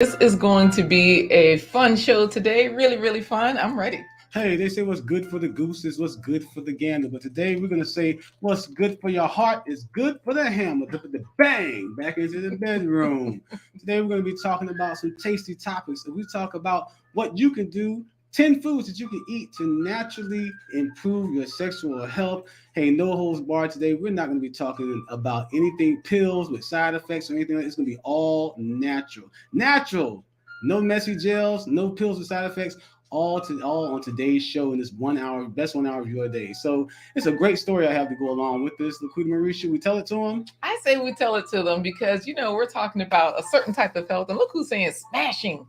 This is going to be a fun show today. Really, really fun. I'm ready. Hey, they say what's good for the goose is what's good for the gander. But today we're going to say what's good for your heart is good for the hammer. The bang back into the bedroom. Today we're going to be talking about some tasty topics. And we talk about what you can do, 10 foods that you can eat to naturally improve your sexual health. Hey, no holds barred today. We're not going to be talking about anything pills with side effects or anything like that. It's going to be all natural. Natural. No messy gels, no pills with side effects. All on today's show in this 1 hour, best 1 hour of your day. So it's a great story I have to go along with this. LaQuita Marie, should we tell it to them? I say we tell it to them because, we're talking about a certain type of health. And look who's saying smashing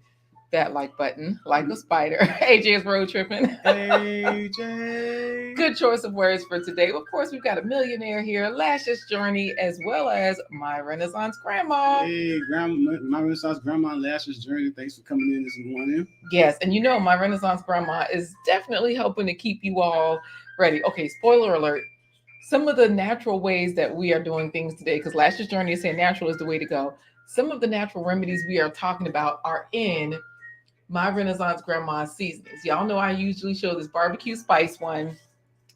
that like button like a spider. AJ is road tripping. AJ. Good choice of words for today. Of course, we've got a millionaire here, Lashes Journey, as well as my Renaissance grandma. Hey, my Renaissance grandma, Lashes Journey. Thanks for coming in this morning. Yes, and my Renaissance grandma is definitely helping to keep you all ready. Okay, spoiler alert. Some of the natural ways that we are doing things today, because Lashes Journey is saying natural is the way to go. Some of the natural remedies we are talking about are in my Renaissance grandma's seasonings. Y'all know I usually show this barbecue spice one,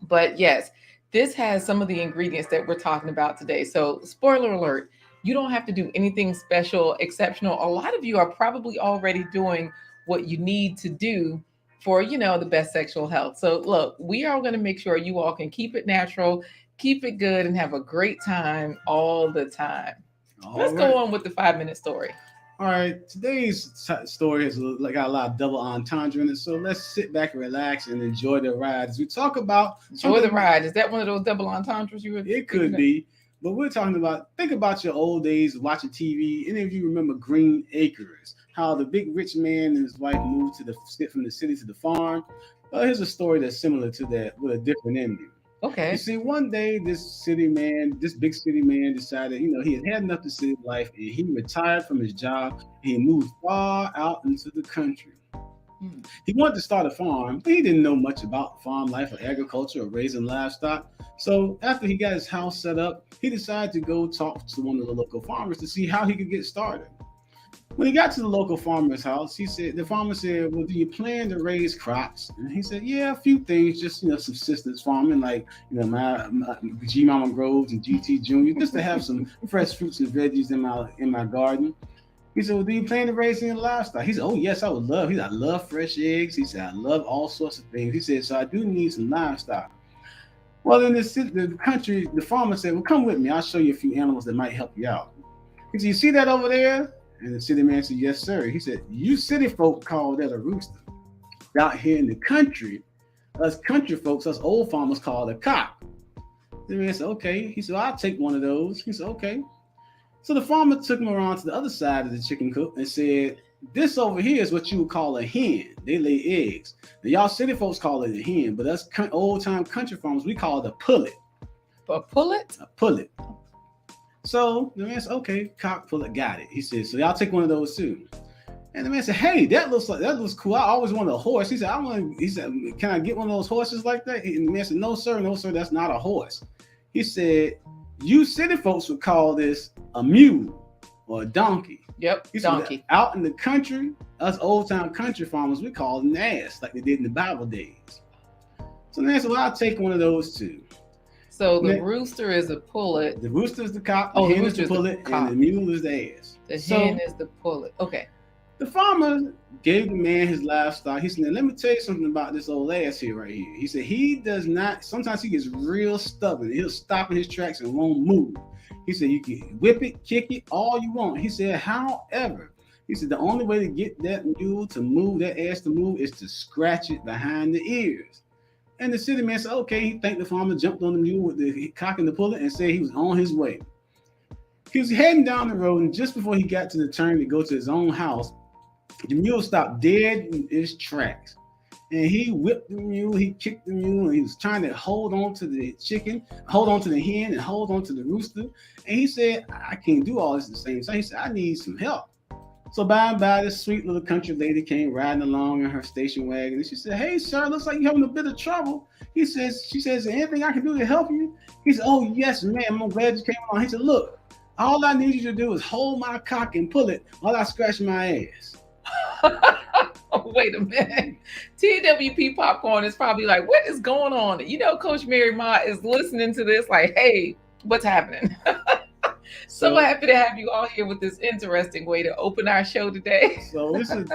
but yes, this has some of the ingredients that we're talking about today. So spoiler alert, you don't have to do anything special, exceptional. A lot of you are probably already doing what you need to do for, the best sexual health. So look, we are going to make sure you all can keep it natural, keep it good, and have a great time all the time. Let's go on with the 5-minute story. All right, today's story has got a lot of double entendre in it, so let's sit back and relax and enjoy the ride as we talk about enjoy the ride. Is that one of those double entendres you were? It could be, but we're talking about think about your old days watching TV. Any of you remember Green Acres? How the big rich man and his wife moved from the city to the farm. Well, here's a story that's similar to that with a different ending. Okay. You see, one day this big city man decided, he had enough to city life and he retired from his job. He moved far out into the country. He wanted to start a farm, but he didn't know much about farm life or agriculture or raising livestock. So after he got his house set up, he decided to go talk to one of the local farmers to see how he could get started. When he got to the local farmer's house, the farmer said, well, do you plan to raise crops? And he said, yeah, a few things, just, subsistence farming, like, my G Mama Groves and GT Junior, just to have some fresh fruits and veggies in my garden. He said, well, do you plan to raise any livestock? He said, oh, yes, I would love. He said, I love fresh eggs. He said, I love all sorts of things. He said, so I do need some livestock. Well, in the country, the farmer said, well, come with me. I'll show you a few animals that might help you out. He said, you see that over there? And the city man said, yes, sir. He said, you city folk call that a rooster. Out here in the country, us country folks, us old farmers call it a cock. The man said, okay. He said, I'll take one of those. He said, okay. So the farmer took him around to the other side of the chicken coop and said, this over here is what you would call a hen. They lay eggs. Now, y'all city folks call it a hen, but us old-time country farmers, we call it a pullet. A pullet? A pullet. So the man said, okay, cock, pullet, got it. He said, so y'all take one of those too. And the man said, hey, that looks cool. I always wanted a horse. He said, can I get one of those horses like that? And the man said, no, sir, that's not a horse. He said, you city folks would call this a mule or a donkey. Yep, he donkey. Said, out in the country, us old-time country farmers, we call it an ass like they did in the Bible days. So the man said, well, I'll take one of those too. So the rooster is a pullet. The rooster is the cock, the hen is rooster the pullet, and the mule is the ass. The hen is the pullet. Okay. The farmer gave the man his livestock. He said, let me tell you something about this old ass here right here. He said, he does not, sometimes he gets real stubborn. He'll stop in his tracks and won't move. He said, you can whip it, kick it, all you want. He said, however, he said, the only way to get that mule to move, that ass to move, is to scratch it behind the ears. And the city man said, okay. He thanked the farmer, jumped on the mule with the cock and the pullet, and said he was on his way. He was heading down the road, and just before he got to the turn to go to his own house, the mule stopped dead in his tracks. And he whipped the mule, he kicked the mule, and he was trying to hold on to the chicken, hold on to the hen, and hold on to the rooster. And he said, I can't do all this at the same time. He said, I need some help. So by and by, this sweet little country lady came riding along in her station wagon, and she said, hey, sir, looks like you're having a bit of trouble. She says, anything I can do to help you? He said, oh, yes, ma'am, I'm glad you came along. He said, look, All I need you to do is hold my cock and pull it while I scratch my ass. Oh, wait a minute. TWP Popcorn is probably like, what is going on? You know, Coach Mary Ma is listening to this like, hey, what's happening? So happy to have you all here with this interesting way to open our show today. So this is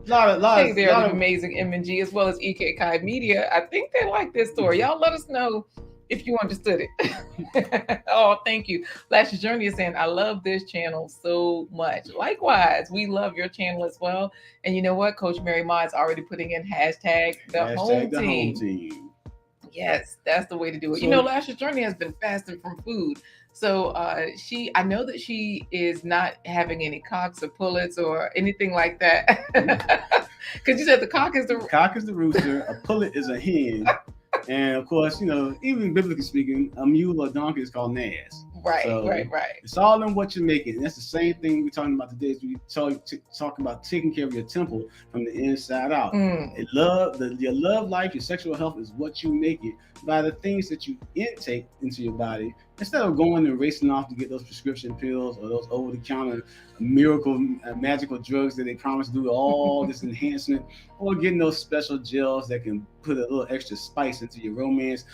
lot Hey of there, lot the of amazing M&G as well as EK Kai Media. I think they like this story. Y'all let us know if you understood it. Oh, thank you. Lashes Journey is saying, I love this channel so much. Likewise, we love your channel as well. And you know what? Coach Mary Ma is already putting in hashtag the home team. Yes, that's the way to do it. So- You know, Lashes Journey has been fasting from food. So I know that she is not having any cocks or pullets or anything like that. Because you said the cock is the rooster, a pullet is a hen, and of course, you know, even biblically speaking, a mule or donkey is called nas. Right, So right. It's all in what you make it. And that's the same thing we're talking about today. Is we talk about taking care of your temple from the inside out. Your love life, your sexual health is what you make it by the things that you intake into your body. Instead of going and racing off to get those prescription pills or those over-the-counter miracle magical drugs that they promise to do all this enhancement, or getting those special gels that can put a little extra spice into your romance.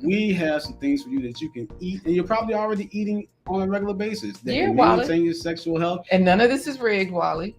We have some things for you that you can eat, and you're probably already eating on a regular basis that can maintain your sexual health. And none of this is rigged, Wally.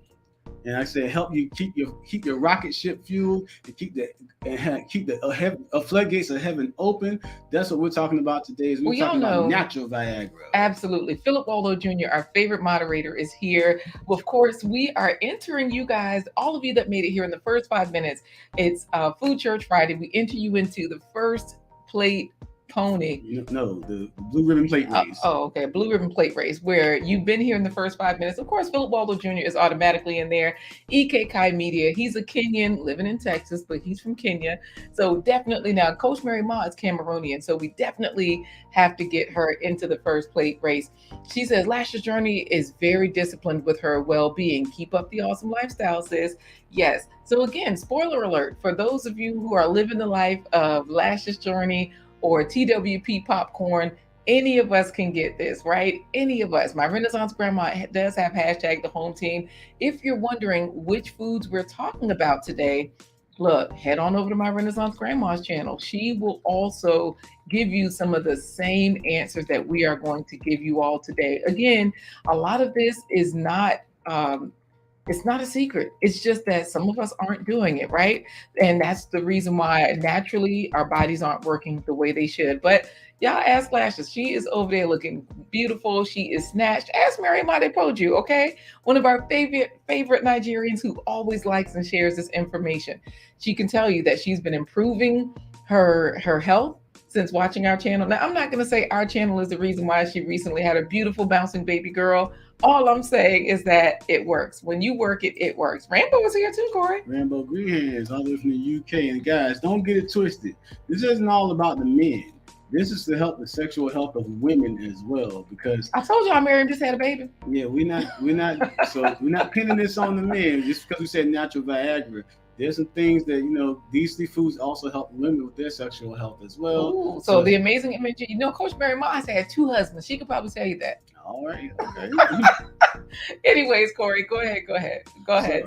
And I said, help you keep your rocket ship fueled and keep the floodgates of heaven open. That's what we're talking about today. We're talking about natural Viagra. Absolutely. Philip Waldo Jr., our favorite moderator, is here. Well, of course, we are entering you guys, all of you that made it here in the first 5 minutes. It's Food Church Friday. We enter you into the first plate pony. No, the blue ribbon plate race. Okay. Blue ribbon plate race, where you've been here in the first 5 minutes. Of course, Philip Waldo Jr. is automatically in there. EK Kai Media, he's a Kenyan living in Texas, but he's from Kenya. So definitely now, Coach Mary Ma is Cameroonian. So we definitely have to get her into the first plate race. She says, Lashes Journey is very disciplined with her well-being. Keep up the awesome lifestyle, sis. Yes. So again, spoiler alert, for those of you who are living the life of Lashes Journey or TWP Popcorn, any of us can get this, right? Any of us. My Renaissance Grandma does have hashtag the home team. If you're wondering which foods we're talking about today, look, head on over to my Renaissance Grandma's channel. She will also give you some of the same answers that we are going to give you all today. Again, a lot of this is not it's not a secret. It's just that some of us aren't doing it, right? And that's the reason why naturally our bodies aren't working the way they should. But y'all ask Lashes. She is over there looking beautiful. She is snatched. Ask Mary Made Poju, okay? One of our favorite Nigerians who always likes and shares this information. She can tell you that she's been improving her health since watching our channel. Now, I'm not going to say our channel is the reason why she recently had a beautiful bouncing baby girl. All I'm saying is that it works. When you work it, it works. Rambo is here too, Corey. Rambo Greenhands, all the way from the UK. And guys, don't get it twisted. This isn't all about the men. This is to help the sexual health of women as well, because I told y'all Miriam just had a baby. Yeah, we're not pinning this on the men just because we said natural Viagra. There's some things that, these three foods also help women with their sexual health as well. Ooh, so the amazing image, Coach Mary Ma has had 2 husbands. She could probably tell you that. All right. Okay. Anyways, Corey, go ahead.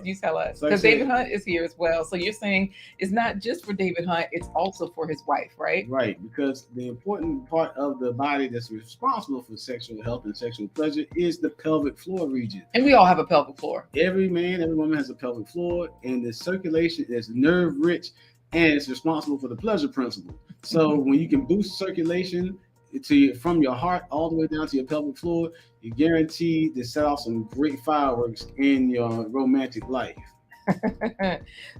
You tell us. Because David Hunt is here as well. So you're saying it's not just for David Hunt, it's also for his wife, right? Right. Because the important part of the body that's responsible for sexual health and sexual pleasure is the pelvic floor region. And we all have a pelvic floor. Every man, every woman has a pelvic floor, and the circulation is nerve rich and it's responsible for the pleasure principle. So when you can boost circulation from your heart all the way down to your pelvic floor, you're guaranteed to set off some great fireworks in your romantic life.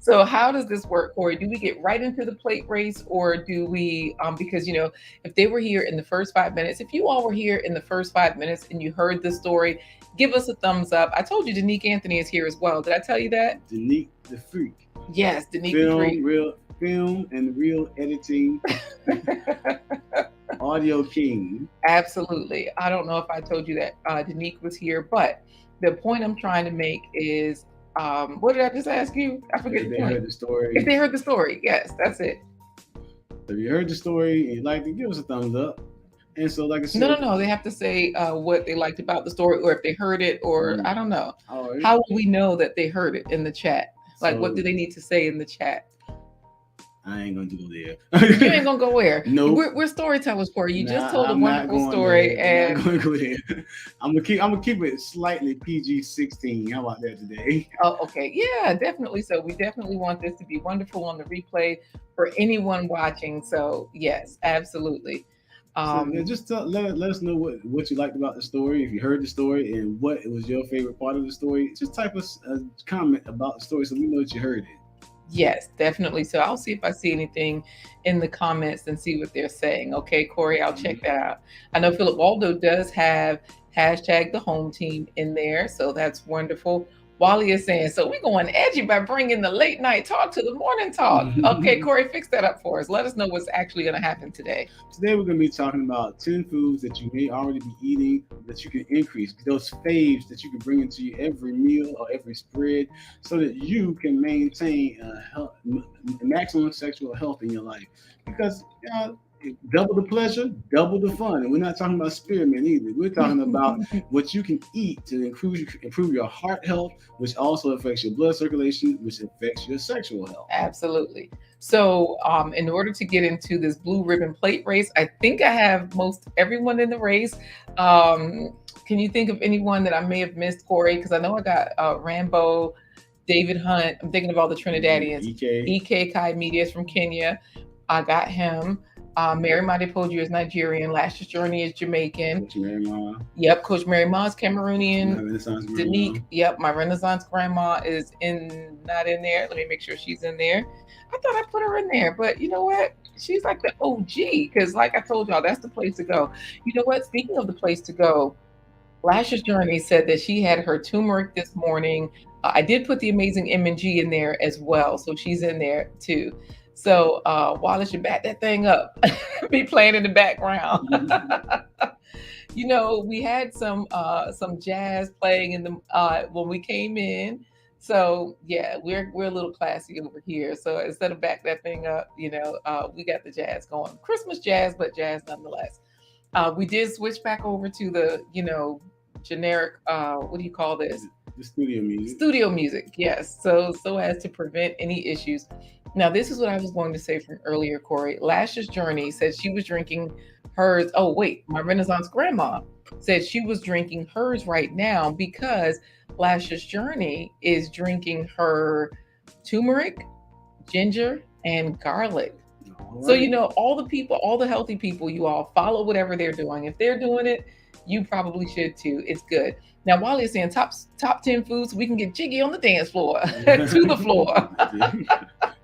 So how does this work, Corey? Do we get right into the plate race, or do we, because, if they were here in the first 5 minutes, if you all were here in the first 5 minutes and you heard this story, give us a thumbs up. I told you Danique Anthony is here as well. Did I tell you that? Danique the Freak. Yes, Danique the Freak. Film and real editing. Audio king. Absolutely. I don't know if I told you that Danique was here, but the point I'm trying to make is, what did I just ask you? I forget the point. Heard the story. If they heard the story, yes, that's it. If you heard the story and you'd like to give us a thumbs up, And so, like I said, No. They have to say what they liked about the story, or if they heard it, or I don't know. All right. How will we know that they heard it in the chat? Like, what So- do they need to say in the chat? I ain't gonna go there. You ain't gonna go where? No, We're storytellers, Corey. You just told a I'm not wonderful going story, there. I'm and not going to go there. I'm gonna keep it slightly PG-16. How about that today? oh, okay, yeah, definitely. So we definitely want this to be wonderful on the replay for anyone watching. So yes, absolutely. So, yeah, just let us know what you liked about the story, if you heard the story, and what was your favorite part of the story. Just type us a comment about the story so we know that you heard it. Yes, definitely. So I'll see if I see anything in the comments and see what they're saying. Okay, Corey, I'll check that out. I know Philip Waldo does have hashtag the home team in there, so that's wonderful. Wally is saying, so we're going edgy by bringing the late night talk to the morning talk. Okay, Corey, fix that up for us. Let us know what's actually going to happen today. Today we're going to be talking about 10 foods that you may already be eating that you can increase, those faves that you can bring into every meal or every spread so that you can maintain maximum sexual health in your life. Because double the pleasure, double the fun. And we're not talking about spearmint either. We're talking about what you can eat to improve your heart health, which also affects your blood circulation, which affects your sexual health. Absolutely. So in order to get into this blue ribbon plate race, I think I have most everyone in the race. Can you think of anyone that I may have missed, Corey? Because I know I got Rambo, David Hunt. I'm thinking of all the Trinidadians. EK Kai Media is from Kenya. I got him. Mary Madipoju is Nigerian. Lashes Journey is Jamaican. Coach Mary Ma. Yep, Coach Mary Ma is Cameroonian. Danique. Yep, my Renaissance grandma is not in there. Let me make sure she's in there. I thought I put her in there, but you know what? She's like the OG, because like I told y'all, that's the place to go. You know what? Speaking of the place to go, Lashes Journey said that she had her turmeric this morning. I did put the amazing M&G in there as well, so she's in there too. So Wallace, you back that thing up. Be playing in the background. You know, we had some jazz playing in the when we came in. So yeah, we're a little classy over here. So instead of back that thing up, you know, we got the jazz going. Christmas jazz, but jazz nonetheless. We did switch back over to the, you know, generic, what do you call this? The studio music. Studio music, yes. So as to prevent any issues. Now, this is what I was going to say from earlier, Corey. Lashes Journey said she was drinking hers. Oh, wait, my Renaissance grandma said she was drinking hers right now because Lashes Journey is drinking her turmeric, ginger, and garlic. Right. So, you know, all the healthy people, you all follow whatever they're doing. If they're doing it, you probably should too. It's good. Now, Wally is saying top 10 foods, we can get jiggy on the dance floor, to the floor.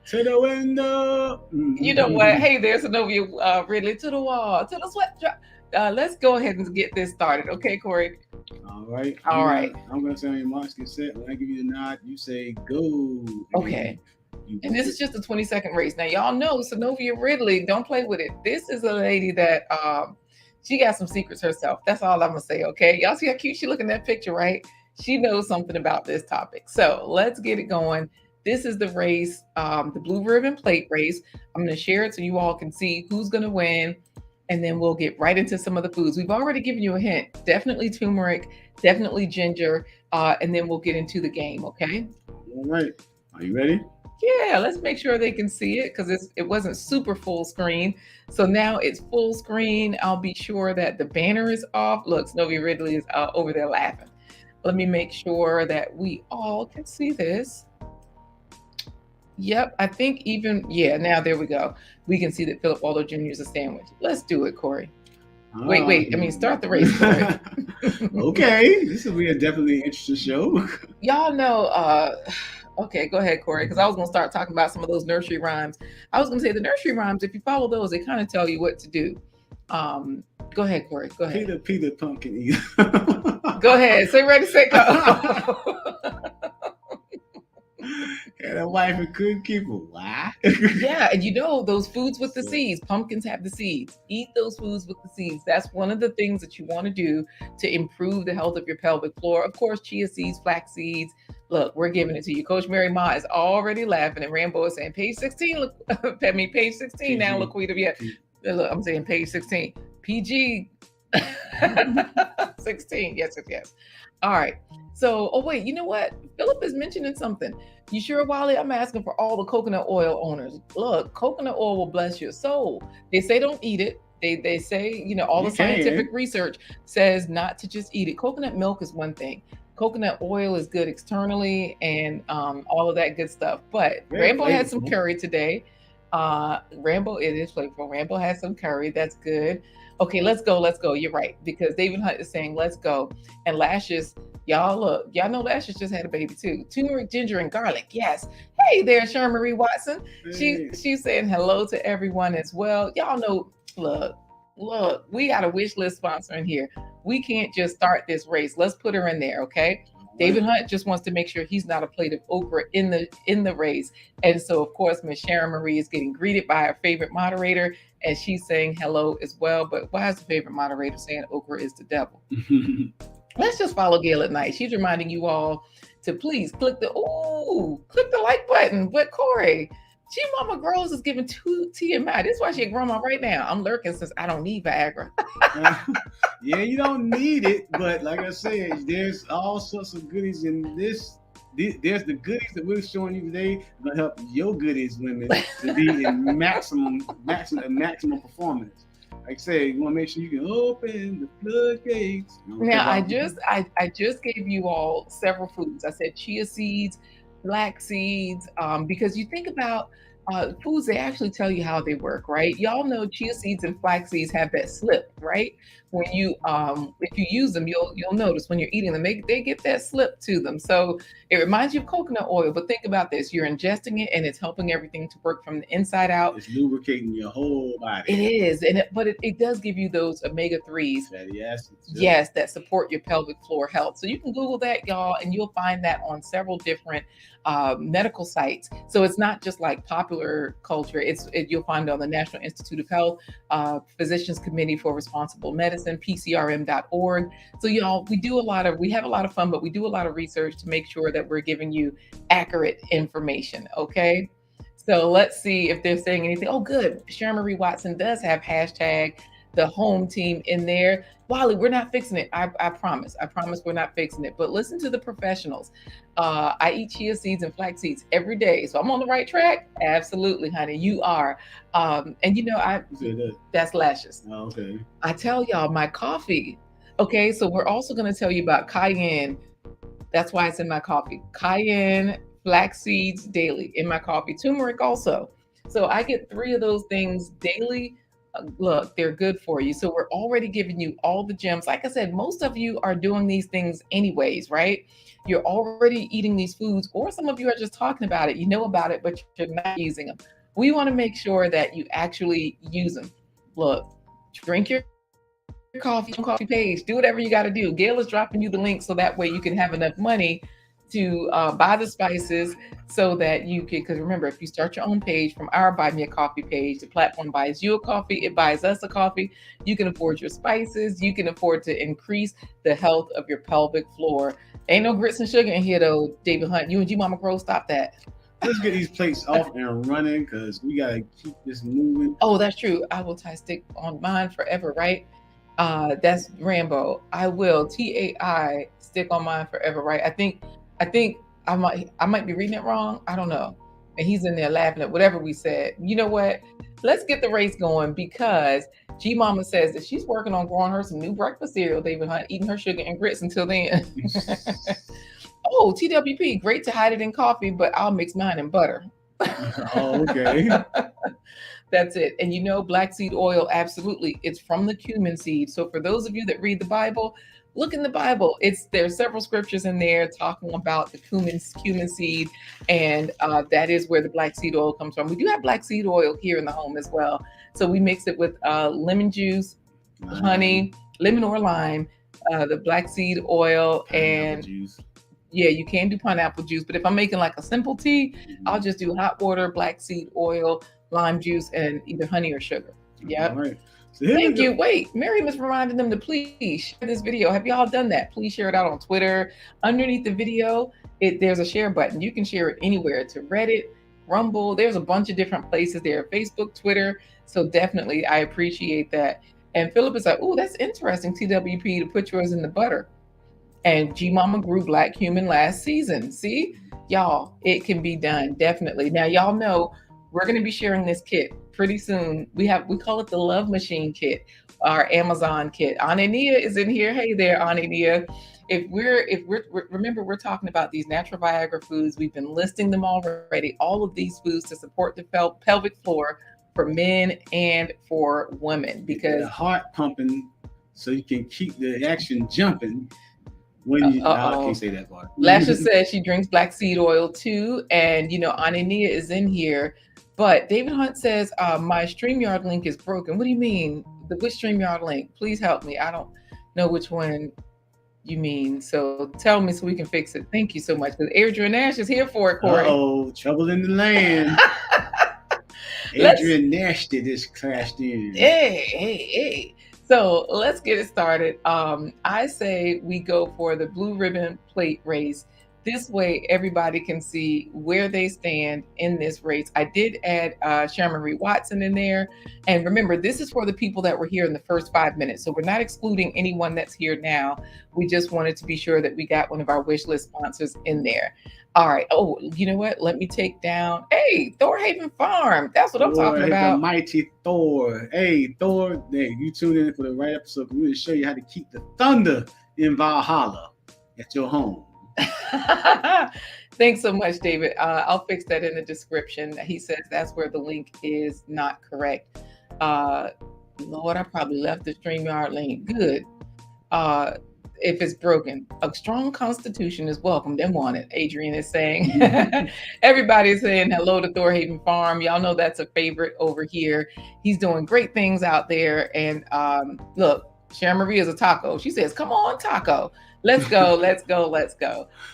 To the window. You know what? Hey, there's Zenobia Ridley. To the wall, to the sweat drop. Let's go ahead and get this started. Okay, Corey? All right. I'm going to say on your marks, get set. When I give you the nod, you say go. Okay. And this is just a 20-second race. Now, y'all know Zenobia Ridley, don't play with it. This is a lady that she got some secrets herself. That's all I'm going to say, okay? Y'all see how cute she look in that picture, right? She knows something about this topic. So let's get it going. This is the race, the blue ribbon plate race. I'm going to share it so you all can see who's going to win. And then we'll get right into some of the foods. We've already given you a hint. Definitely turmeric, definitely ginger. And then we'll get into the game, okay? All right. Are you ready? Yeah, let's make sure they can see it because it wasn't super full screen. So now it's full screen. I'll be sure that the banner is off. Look, Snowy Ridley is over there laughing. Let me make sure that we all can see this. Yep, I think now there we go. We can see that Philip Waldo Jr. is a sandwich. Let's do it, Corey. Wait. Start the race, Corey. Okay, this will be a definitely interesting show. Y'all know, okay, go ahead, Corey, because I was going to start talking about some of those nursery rhymes. I was going to say the nursery rhymes, if you follow those, they kind of tell you what to do. Go ahead, Corey. Go ahead. Peter Pumpkin eater. Go ahead. Say ready, say go. And a wife who couldn't keep a why? Yeah, and you know those foods with the seeds. Pumpkins have the seeds. Eat those foods with the seeds. That's one of the things that you want to do to improve the health of your pelvic floor. Of course, chia seeds, flax seeds. Look, we're giving it to you. Coach Mary Ma is already laughing, and Rambo is saying page 16. Look, page 16 now, LaQuita. Yeah, look, I'm saying page 16. PG 16. Yes. All right. So, oh wait, you know what? Philip is mentioning something. You sure, Wally? I'm asking for all the coconut oil owners. Look, coconut oil will bless your soul. They say don't eat it. They say, all the scientific research says not to just eat it. Coconut milk is one thing. Coconut oil is good externally and all of that good stuff. But Rambo had some curry today. Rambo, it is flavorful. Rambo has some curry. That's good. Okay, let's go. You're right. Because David Hunt is saying, let's go. And Lashes, y'all know Lashes just had a baby too. Turmeric, ginger, and garlic. Yes. Hey there, Sherman Marie Watson. She's saying hello to everyone as well. Y'all know, look, we got a wish list sponsor in here. We can't just start this race. Let's put her in there, okay? David Hunt just wants to make sure he's not a plate of okra in the race. And so, of course, Miss Sharon Marie is getting greeted by our favorite moderator, and she's saying hello as well. But why is the favorite moderator saying okra is the devil? Let's just follow Gail at night. She's reminding you all to please click the like button. But Corey, G Mama Grows is giving 2 TMI. This is why she a grandma right now. I'm lurking since I don't need Viagra. Yeah, you don't need it, but like I said, there's all sorts of goodies in this. There's the goodies that we're showing you today that help your goodies women to be in maximum performance. Like I said, you want to make sure you can open the floodgates. Now, I just gave you all several foods. I said chia seeds, flax seeds, because you think about foods, they actually tell you how they work, right? Y'all know chia seeds and flax seeds have that slip, right? When you if you use them, you'll notice when you're eating them, they get that slip to them. So it reminds you of coconut oil, but think about this: you're ingesting it, and it's helping everything to work from the inside out. It's lubricating your whole body. It is, but it does give you those omega-3s, fatty acids, yes, that support your pelvic floor health. So you can Google that, y'all, and you'll find that on several different medical sites. So it's not just like popular culture. You'll find it on the National Institute of Health, Physicians Committee for Responsible Medicine, PCRM.org. So y'all, we have a lot of fun, but we do a lot of research to make sure that we're giving you accurate information. Okay. So let's see if they're saying anything. Oh, good. Sharon Marie Watson does have hashtag the home team in there. Wally, we're not fixing it. I promise. I promise we're not fixing it. But listen to the professionals. I eat chia seeds and flax seeds every day. So I'm on the right track? Absolutely, honey. You are. And that's Lashes. Oh, okay. I tell y'all my coffee. Okay, so we're also going to tell you about cayenne. That's why it's in my coffee. Cayenne, flax seeds daily in my coffee. Turmeric also. So I get 3 of those things daily. Look, they're good for you. So we're already giving you all the gems. Like I said, most of you are doing these things anyways, right? You're already eating these foods, or some of you are just talking about it. You know about it, but you're not using them. We want to make sure that you actually use them. Look, drink your coffee page. Do whatever you got to do. Gail is dropping you the link so that way you can have enough money to buy the spices so that you can, because remember, if you start your own page from our Buy Me a Coffee page, the platform buys you a coffee, it buys us a coffee. You can afford your spices. You can afford to increase the health of your pelvic floor. Ain't no grits and sugar in here though, David Hunt. You and G Mama Crow, stop that. Let's get these plates off and running because we got to keep this moving. Oh, that's true. I will tie stick on mine forever, right? That's Rambo. I will TAI stick on mine forever, right? I think I might be reading it wrong. I don't know. And he's in there laughing at whatever we said. You know what? Let's get the race going because G Mama says that she's working on growing her some new breakfast cereal, David Hunt, eating her sugar and grits until then. Oh, TWP, great to hide it in coffee, but I'll mix mine in butter. Oh, okay. That's it. And black seed oil, absolutely. It's from the cumin seed. So for those of you that read the Bible, look in the Bible. There's several scriptures in there talking about the cumin seed, and that is where the black seed oil comes from. We do have black seed oil here in the home as well. So we mix it with lemon juice, honey, lemon or lime, the black seed oil, and juice. Yeah, you can do pineapple juice, but if I'm making like a simple tea, I'll just do hot water, black seed oil, lime juice, and either honey or sugar. Yep. All right. So thank you. Wait, Miriam is reminding them to please share this video. Have y'all done that? Please share it out on Twitter. Underneath the video, there's a share button. You can share it anywhere, to Reddit, Rumble. There's a bunch of different places there, Facebook, Twitter. So definitely, I appreciate that. And Philip is like, oh, that's interesting, TWP, to put yours in the butter. And G Mama grew black cumin last season. See, y'all, it can be done. Definitely. Now, y'all know we're going to be sharing this kit pretty soon. We call it the Love Machine kit, our Amazon kit. Anania is in here. Hey there, Anania. Remember, we're talking about these natural Viagra foods. We've been listing them already. All of these foods to support the pelvic floor for men and for women, because the heart pumping, so you can keep the action jumping. When you, I can't say that part. Lasha says she drinks black seed oil too, and Anania is in here. But David Hunt says my StreamYard link is broken. What do you mean? Which StreamYard link? Please help me. I don't know which one you mean. So tell me so we can fix it. Thank you so much. Because Adrian Nash is here for it, Corey. Oh, trouble in the land. Adrian Nash just crashed in. Hey. So let's get it started. I say we go for the blue ribbon plate race. This way, everybody can see where they stand in this race. I did add Sharon Marie Watson in there. And remember, this is for the people that were here in the first 5 minutes. So we're not excluding anyone that's here now. We just wanted to be sure that we got one of our wish list sponsors in there. All right. Oh, you know what? Let me take down. Hey, Thorhaven Farm. That's what I'm talking about. The mighty Thor. Hey, Thor. Hey, you tuned in for the right episode. We're going to show you how to keep the thunder in Valhalla at your home. Thanks so much, David. I'll fix that in the description. He says that's where the link is not correct. Lord, I probably left the StreamYard link. Good. If it's broken, a strong constitution is welcomed and wanted. Adrian is saying. Everybody is saying hello to Thorhaven Farm. Y'all know that's a favorite over here. He's doing great things out there. And look, Sharon Marie is a taco. She says, come on, taco. Let's go.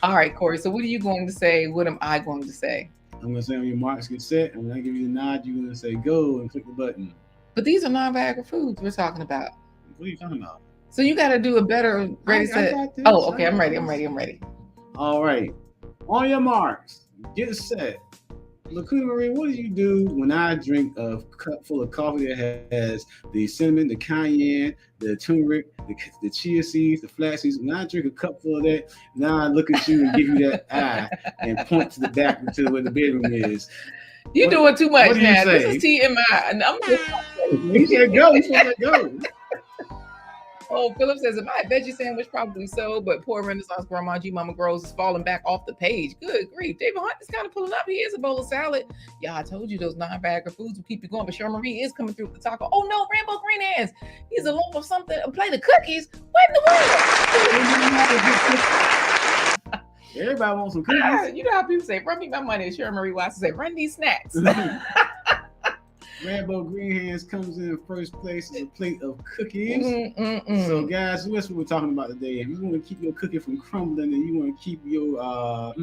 All right, Corey. So what are you going to say? What am I going to say? I'm going to say on your marks, get set. And when I give you the nod, you're going to say go and click the button. But these are non-Viagra foods we're talking about. What are you talking about? So you got to do a better ready set. Oh, okay. I'm ready. All right. On your marks, get set. LaQuita Marie, what do you do when I drink a cup full of coffee that has the cinnamon, the cayenne, the turmeric, the chia seeds, the flax seeds? When I drink a cup full of that, now I look at you and give you that eye and point to the back to where the bedroom is. You're doing too much now. This is TMI. You said go. You said go. Oh, Philip says, if I had veggie sandwich, probably so, but poor Renaissance Grandma G Mama Grows is falling back off the page. Good grief. David Hunt is kind of pulling up. He is a bowl of salad. Yeah, I told you those non-Viagra foods will keep you going, but Sharon Marie is coming through with the taco. Oh no, Rainbow Green Hands. He's a lump of something, a plate of cookies. What in the world? Everybody wants some cookies. You know how people say, run me my money. Sharon Marie Watson say, run these snacks. Rainbow Green Hands comes in first place as a plate of cookies. So, guys, that's what we're talking about today. If you want to keep your cookie from crumbling and you want to keep your, I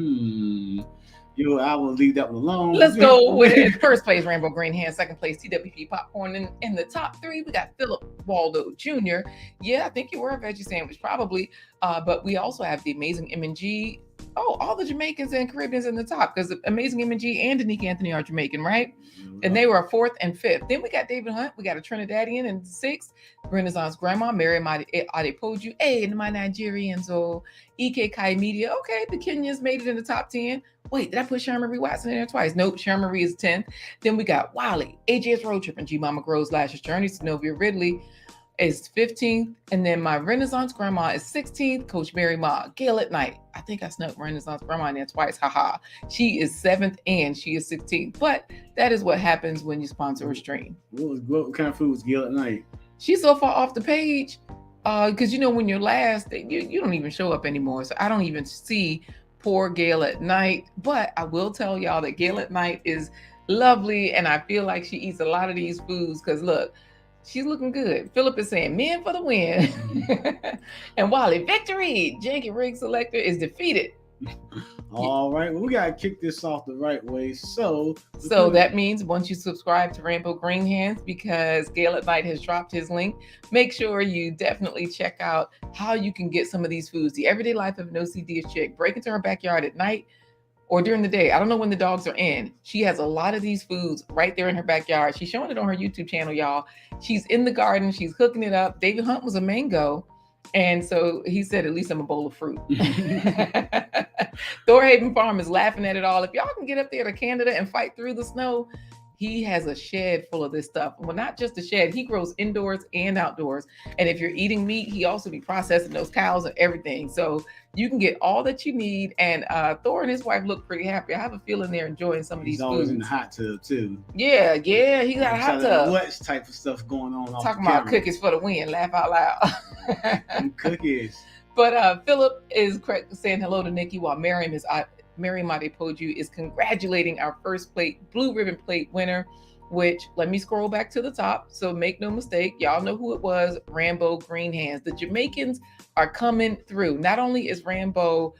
will leave that one alone. Let's go with first place, Rainbow Green Hands. Second place, TWP Popcorn. In the top three, we got Philip Waldo Jr. Yeah, I think you were a veggie sandwich, probably. But we also have the amazing M&G. Oh, all the Jamaicans and Caribbeans in the top, because Amazing M&G and Danique Anthony are Jamaican, right? And they were fourth and fifth. Then we got David Hunt. We got a Trinidadian in sixth. Renaissance Grandma, Mary Adepoju. Hey, and my Nigerians, EK Kai Media. Okay, the Kenyans made it in the top 10. Wait, did I put Sharon Marie Watson in there twice? Nope, Sharon Marie is 10th. Then we got Wiley, AJ's Road Trip, and G Mama Grows Lashes Journey. Synovia Ridley is 15th. And then my Renaissance Grandma is 16th. Coach Mary Ma, Gail at Night. I think I snuck Renaissance Grandma in there twice. Haha. She is 7th and she is 16th. But that is what happens when you sponsor a stream. What kind of food was Gail at Night? She's so far off the page. Because when you're last, you don't even show up anymore. So I don't even see poor Gail at Night. But I will tell y'all that Gail at Night is lovely. And I feel like she eats a lot of these foods. Because look, she's looking good. Philip is saying, men for the win. And Wally, victory. Janky Rig Selector is defeated. All right. Well, we got to kick this off the right way. So that means once you subscribe to Rainbow Green Hands, because Gail at Night has dropped his link, make sure you definitely check out how you can get some of these foods. The Everyday Life of an OCD chick. Break into her backyard at night, or during the day. I don't know when the dogs are in. She has a lot of these foods right there in her backyard. She's showing it on her YouTube channel, y'all. She's in the garden. She's hooking it up. David Hunt was a mango. And so he said, at least I'm a bowl of fruit. Thorhaven Farm is laughing at it all. If y'all can get up there to Canada and fight through the snow, he has a shed full of this stuff. Well, not just a shed. He grows indoors and outdoors. And if you're eating meat, he also be processing those cows and everything. So you can get all that you need. And Thor and his wife look pretty happy. I have a feeling they're enjoying some of these He's always foods. in the hot tub too. Yeah, he got a hot tub. What type of stuff going on? Talking about cookies for the win. Laugh out loud. And cookies. But Philip is saying hello to Nikki while Miriam Adepoju is congratulating our first blue ribbon plate winner, which, let me scroll back to the top. So make no mistake, y'all know who it was, Rambo Green Hands. The Jamaicans are coming through. Not only is Rambo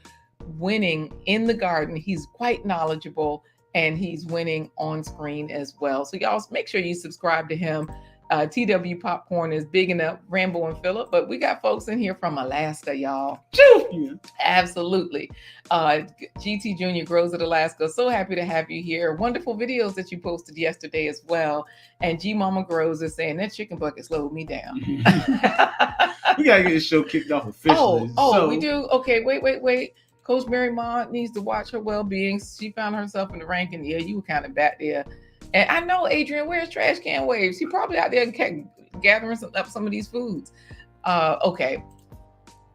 winning in the garden, he's quite knowledgeable and he's winning on screen as well. So y'all make sure you subscribe to him. TW Popcorn is bigging up Rambo and Philip, but we got folks in here from Alaska, y'all. Yeah. Absolutely. GT Jr. Grows at Alaska. So happy to have you here. Wonderful videos that you posted yesterday as well. And G Mama Grows is saying that chicken bucket slowed me down. We gotta get this show kicked off officially. We do. Okay, wait. Coach Mary Ma needs to watch her well-being. She found herself in the ranking. Yeah, you were kind of back there. And I know Adrian wears trash can waves. He probably out there gathering up some of these foods. Okay.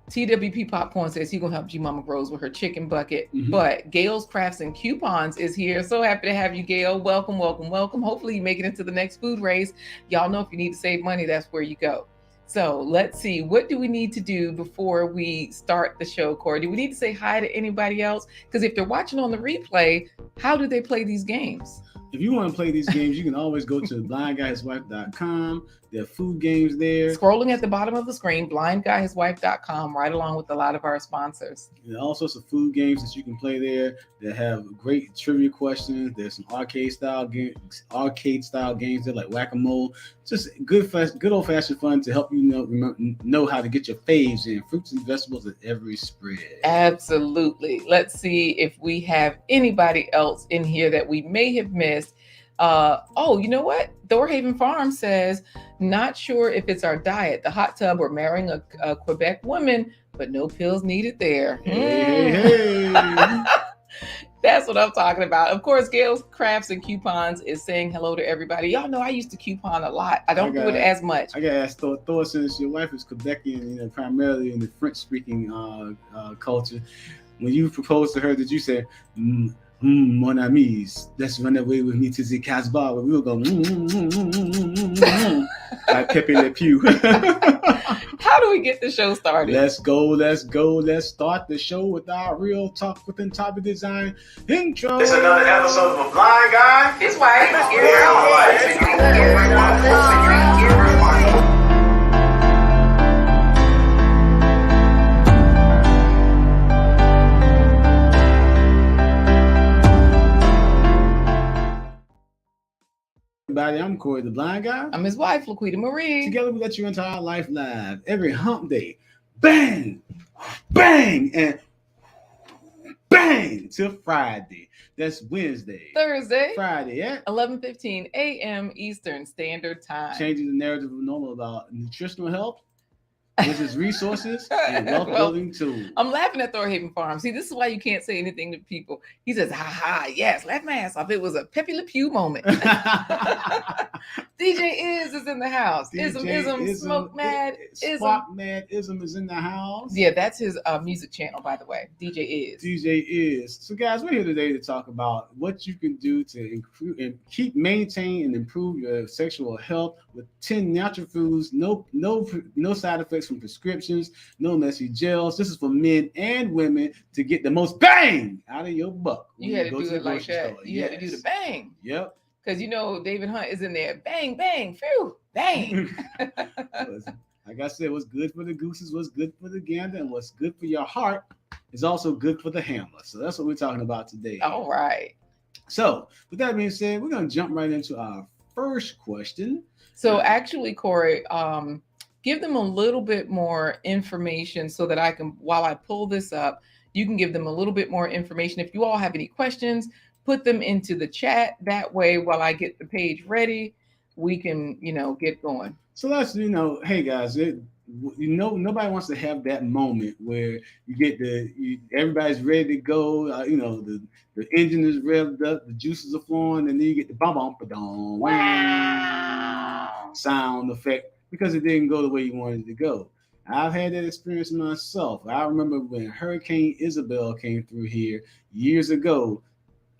TWP Popcorn says he's going to help G Mama Grows with her chicken bucket. Mm-hmm. But Gail's Crafts and Coupons is here. So happy to have you, Gail. Welcome. Hopefully you make it into the next food race. Y'all know if you need to save money, that's where you go. So let's see. What do we need to do before we start the show, Corey? Do we need to say hi to anybody else? Because if they're watching on the replay, how do they play these games? If you want to play these games, you can always go to blindguyhiswife.com. There are food games there. Scrolling at the bottom of the screen, blindguyhiswife.com, right along with a lot of our sponsors. And all sorts of food games that you can play there that have great trivia questions. There's some arcade style games there like whack-a-mole. Just good old-fashioned fun to help you know how to get your faves in. Fruits and vegetables at every spread. Absolutely. Let's see if we have anybody else in here that we may have missed. You know what? Thorhaven Farm says, not sure if it's our diet, the hot tub, or marrying a Quebec woman, but no pills needed there. Hey. That's what I'm talking about. Of course, Gail's Crafts and Coupons is saying hello to everybody. Y'all know I used to coupon a lot. I don't do it as much. I got to ask Thor, since your wife is Quebecian, primarily in the French-speaking culture, when you proposed to her, did you say, mon amis, let's run away with me to the Casbah, where we will go, like Pepe Le Pew. How do we get the show started? Let's go. Let's start the show with our real talk within topic design intro. It's another episode of A Blind Guy. It's white. Everybody, I'm Corey, the Blind Guy. I'm his wife, LaQuita Marie. Together we let you into our life live every hump day. Bang, bang, and bang till Friday. That's Wednesday, Thursday, Friday at 11:15 a.m. Eastern Standard Time. Changing the narrative of normal about nutritional health, business resources, and wealth building tools. I'm laughing at Thorhaven Farm. See, this is why you can't say anything to people. He says, ha ha, yes, laugh my ass off. It was a Pepe Le Pew moment. DJ is in the house. Ism, Smoke Mad. Smoke Mad Ism is in the house. Yeah, that's his music channel, by the way. DJ is. So, guys, we're here today to talk about what you can do to improve and maintain and improve your sexual health with 10 natural foods, no side effects from prescriptions, no messy gels. This is for men and women to get the most bang out of your buck. You had to do it like that. You had to do the bang. Yep. Because David Hunt is in there. Bang, bang, phew, bang. Like I said, what's good for the gooses, what's good for the gander, and what's good for your heart is also good for the hammer. So that's what we're talking about today. All right. So with that being said, we're going to jump right into our first question. So actually, Corey, give them a little bit more information so that I can, while I pull this up, you can give them a little bit more information. If you all have any questions, put them into the chat. That way, while I get the page ready, we can, get going. So let's, hey guys, nobody wants to have that moment where you get everybody's ready to go. The engine is revved up, the juices are flowing, and then you get the bum wow sound effect because it didn't go the way you wanted it to go. I've had that experience myself. I remember when Hurricane Isabel came through here years ago.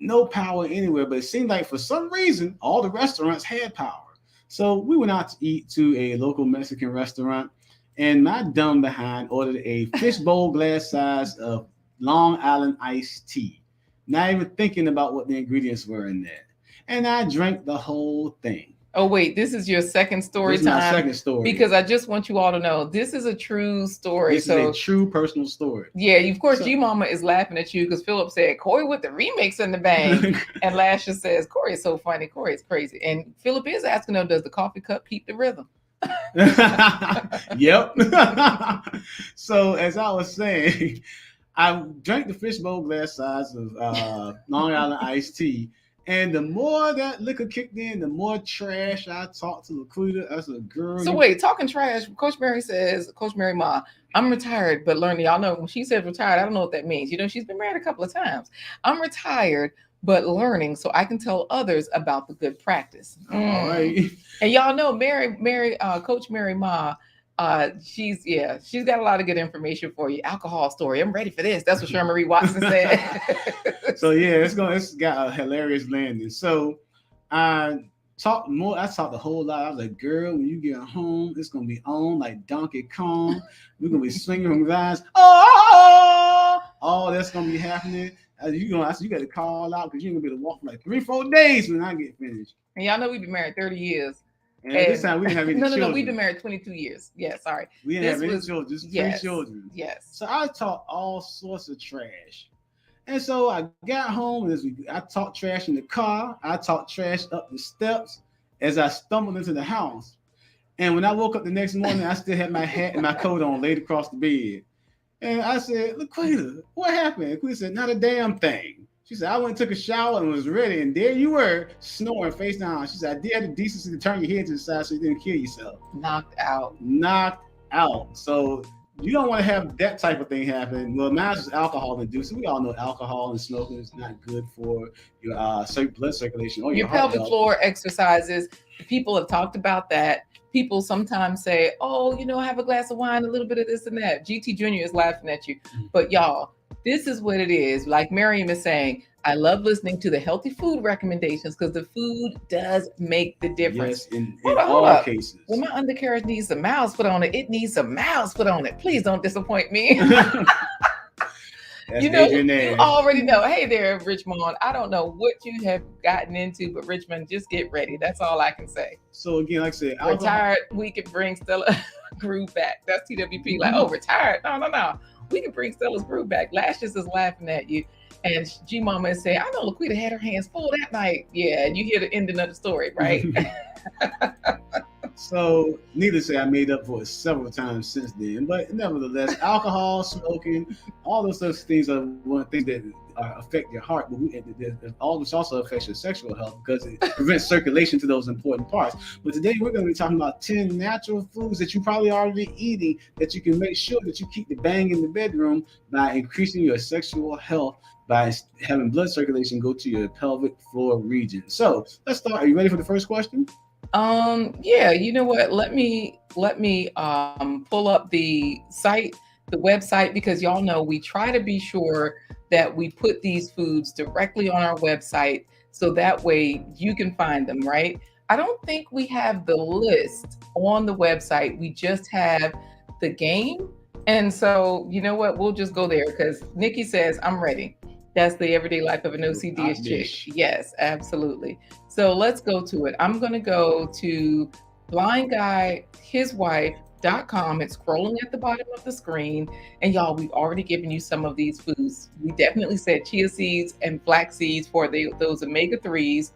No power anywhere, but it seemed like for some reason all the restaurants had power. So we went out to eat to a local Mexican restaurant, and my dumb behind ordered a fishbowl glass size of Long Island iced tea, not even thinking about what the ingredients were in there. And I drank the whole thing. Oh, wait, this is your second story time? This is my second story. Because I just want you all to know this is a true story. This is a true personal story. Yeah, of course, G-Mama is laughing at you because Philip said, Corey with the remix in the bang. And Lasha says, Corey is so funny. Corey is crazy. And Philip is asking, does the coffee cup keep the rhythm? Yep. So as I was saying, I drank the fishbowl glass size of Long Island iced tea. And the more that liquor kicked in, the more trash I talked to LaQuita as a girl. So wait, talking trash, Coach Mary Ma, I'm retired, but learning, y'all know when she says retired, I don't know what that means. she's been married a couple of times. I'm retired, but learning so I can tell others about the good practice. All right. And y'all know Coach Mary Ma, she's got a lot of good information for you. Alcohol story. I'm ready for this. That's what Shermarie Watson said. So yeah, it's got a hilarious landing. So I talked a whole lot. I was like, girl, when you get home, it's gonna be on like Donkey Kong. We're gonna be swinging from guys. Oh, that's gonna be happening. You got to call out because you're gonna be able to walk for like 3-4 days when I get finished. And y'all know we've been married 30 years. And this time we didn't have any children. No, we've been married 22 years. Yeah, sorry. We didn't have any children, just 3 children. Yes. So I talked all sorts of trash. And so I got home, I talked trash in the car. I talked trash up the steps as I stumbled into the house. And when I woke up the next morning, I still had my hat and my coat on laid across the bed. And I said, LaQuita, what happened? LaQuita said, not a damn thing. She said, I went and took a shower and was ready. And there you were, snoring face down. She said, I did have the decency to turn your head to the side so you didn't kill yourself. Knocked out. So you don't want to have that type of thing happen. Well, now it's just alcohol induced. We all know alcohol and smoking is not good for your blood circulation or your pelvic floor exercises. People have talked about that. People sometimes say, have a glass of wine, a little bit of this and that. GT Jr. is laughing at you. But y'all, this is what it is. Like Miriam is saying, I love listening to the healthy food recommendations because the food does make the difference. Yes, in all cases. When my undercarriage needs some miles put on it, it needs some miles put on it. Please don't disappoint me. You already know. Hey there, Richmond. I don't know what you have gotten into, but Richmond, just get ready. That's all I can say. So again, like I said, retired, we can bring Stella groove back. That's TWP. Like, retired. No. We can bring Stella's groove back. Lashes is laughing at you. And G-Mama is saying, I know LaQuita had her hands full that night. Yeah, and you hear the ending of the story, right? So, needless to say, I made up for it several times since then. But nevertheless, alcohol, smoking, all those such things are one thing that affect your heart, but all this also affects your sexual health because it prevents circulation to those important parts. But today we're going to be talking about 10 natural foods that you probably already eating that you can make sure that you keep the bang in the bedroom by increasing your sexual health by having blood circulation go to your pelvic floor region. So let's start. Are you ready for the first question? Yeah, you know what? Let me pull up the website, because y'all know we try to be sure that we put these foods directly on our website so that way you can find them, right? I don't think we have the list on the website. We just have the game. And so, you know what? We'll just go there because Nikki says, I'm ready. That's the everyday life of an OCD-ish chick. Yes, absolutely. So let's go to it. I'm going to go to blindguyhiswife.com. It's scrolling at the bottom of the screen. And y'all, we've already given you some of these foods. We definitely said chia seeds and flax seeds for those omega-3s.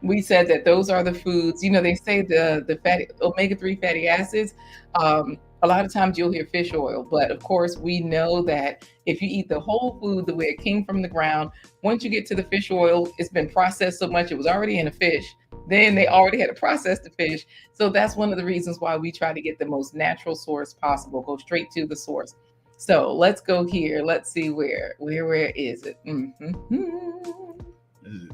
We said that those are the foods, they say the fatty omega-3 fatty acids a lot of times you'll hear fish oil, but of course we know that if you eat the whole food the way it came from the ground, once you get to the fish oil, it's been processed so much, it was already in a fish. Then they already had to process the fish. So that's one of the reasons why we try to get the most natural source possible, go straight to the source. So let's go here. Let's see where is it?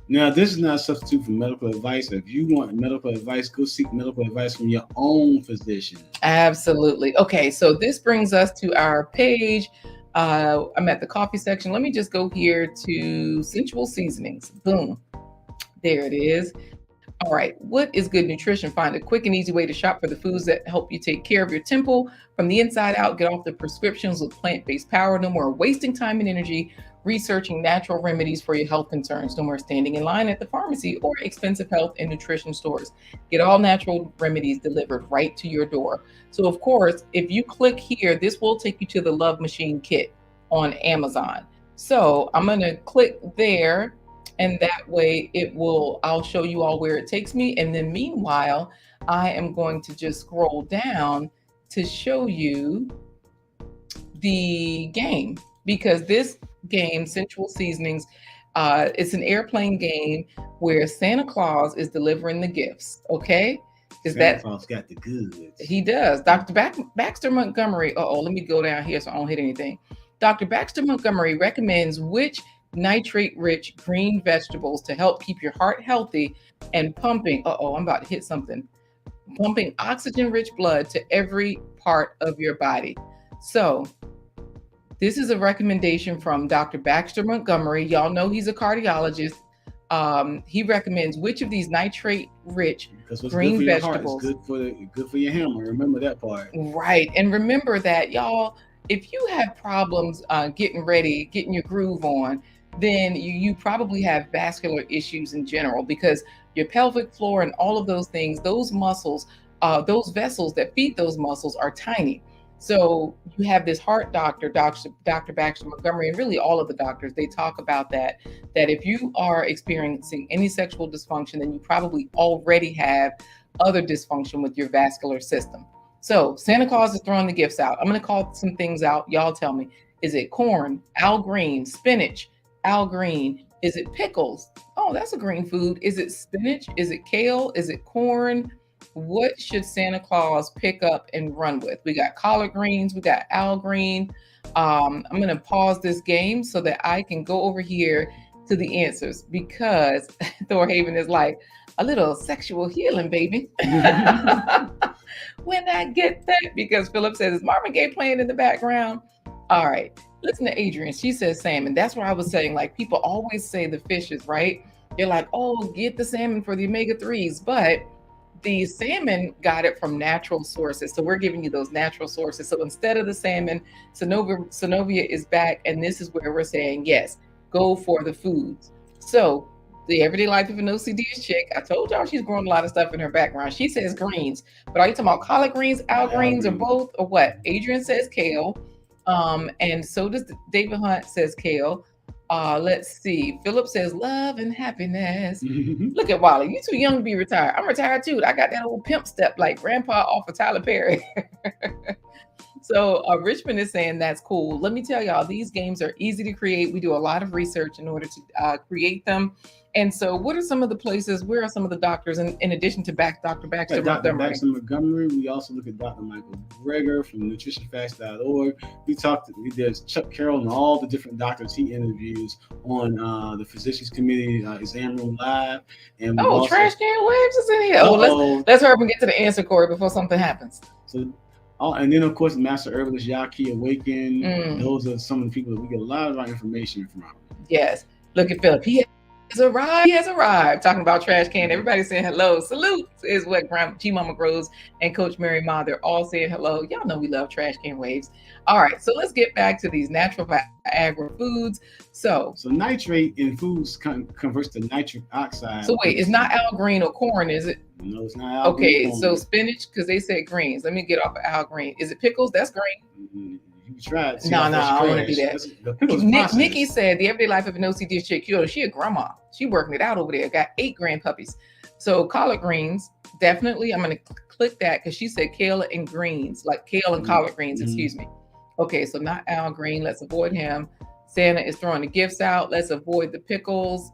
Now, this is not a substitute for medical advice. If you want medical advice, go seek medical advice from your own physician. Absolutely. Okay, so this brings us to our page. I'm at the coffee section. Let me just go here to sensual seasonings. Boom. There it is. All right, what is good nutrition? Find a quick and easy way to shop for the foods that help you take care of your temple from the inside out. Get off the prescriptions with plant-based power. No more wasting time and energy researching natural remedies for your health concerns. No more standing in line at the pharmacy or expensive health and nutrition stores. Get all natural remedies delivered right to your door. So of course, if you click here, this will take you to the Love Machine Kit on Amazon. So I'm going to click there. And that way I'll show you all where it takes me. And then meanwhile, I am going to just scroll down to show you the game, because this game, Sensual Seasonings, it's an airplane game where Santa Claus is delivering the gifts. Okay. Santa Claus got the goods. He does. Dr. Baxter Montgomery. Let me go down here so I don't hit anything. Dr. Baxter Montgomery recommends which nitrate-rich green vegetables to help keep your heart healthy and pumping. I'm about to hit something. Pumping oxygen-rich blood to every part of your body. So this is a recommendation from Dr. Baxter Montgomery. Y'all know he's a cardiologist. He recommends which of these nitrate-rich green vegetables. Good for your hammer. Remember that part. Right. And remember that, y'all, if you have problems getting your groove on, then you probably have vascular issues in general, because your pelvic floor and all of those things, those muscles, those vessels that feed those muscles are tiny. So you have this heart doctor, Dr. Baxter Montgomery, and really all of the doctors, they talk about that if you are experiencing any sexual dysfunction, then you probably already have other dysfunction with your vascular system. So Santa Claus is throwing the gifts out. I'm going to call some things out. Y'all tell me, is it corn, Al green, spinach, Al green? Is it pickles? Oh, that's a green food. Is it spinach? Is it kale? Is it corn? What should Santa Claus pick up and run with? We got collard greens. We got Al green. I'm going to pause this game so that I can go over here to the answers, because Thorhaven is like, a little sexual healing, baby. When I get that, because Philip says, is Marvin Gaye playing in the background? All right. Listen to Adrian. She says salmon. That's what I was saying. Like, people always say the fishes, right? They're like, oh, get the salmon for the omega-3s. But the salmon got it from natural sources. So we're giving you those natural sources. So instead of the salmon, Synovia is back. And this is where we're saying, yes, go for the foods. So the everyday life of an OCD chick, I told y'all she's growing a lot of stuff in her background. She says greens, but are you talking about collard greens, Al greens, or both, or what? Adrian says kale. And so does David Hunt says kale. Let's see. Philip says love and happiness. Look at Wally. You too young to be retired. I'm retired too. I got that old pimp step like grandpa off of Tyler Perry. So Richmond is saying that's cool. Let me tell y'all, these games are easy to create. We do a lot of research in order to create them. And so what are some of the places, where are some of the doctors, in addition to Dr. Baxter Montgomery? Dr. Baxter Montgomery. We also look at Dr. Michael Greger from nutritionfacts.org. There's Chuck Carroll and all the different doctors he interviews on the Physicians Committee Exam Room Live. And Trash Can Waves is in here. Let's hurry up and get to the answer, Corey, before something happens. So, and then, of course, Master Herbalist Yaki Awaken. Those are some of the people that we get a lot of our information from. Yes. Look at Philip. He has arrived. Talking about Trash Can. Everybody's saying hello. Salute is what G Mama Grows and Coach Mary Ma, they're all saying hello. Y'all know we love Trash Can Waves. All right, so let's get back to these natural Viagra foods. So nitrate in foods converts to nitric oxide. So wait, it's not Al green or corn, is it? No, it's not Al green. Okay, so spinach, because they said greens. Let me get off of Al green. Is it pickles? That's green. You tried. No, I don't want to do that. Nikki said the everyday life of an OCD chick. She a grandma. She working it out over there. Got 8 grandpuppies. So collard greens, definitely. I'm going to click that because she said kale and greens, like kale and collard greens, excuse me. Okay, so not Al Green. Let's avoid him. Santa is throwing the gifts out. Let's avoid the pickles.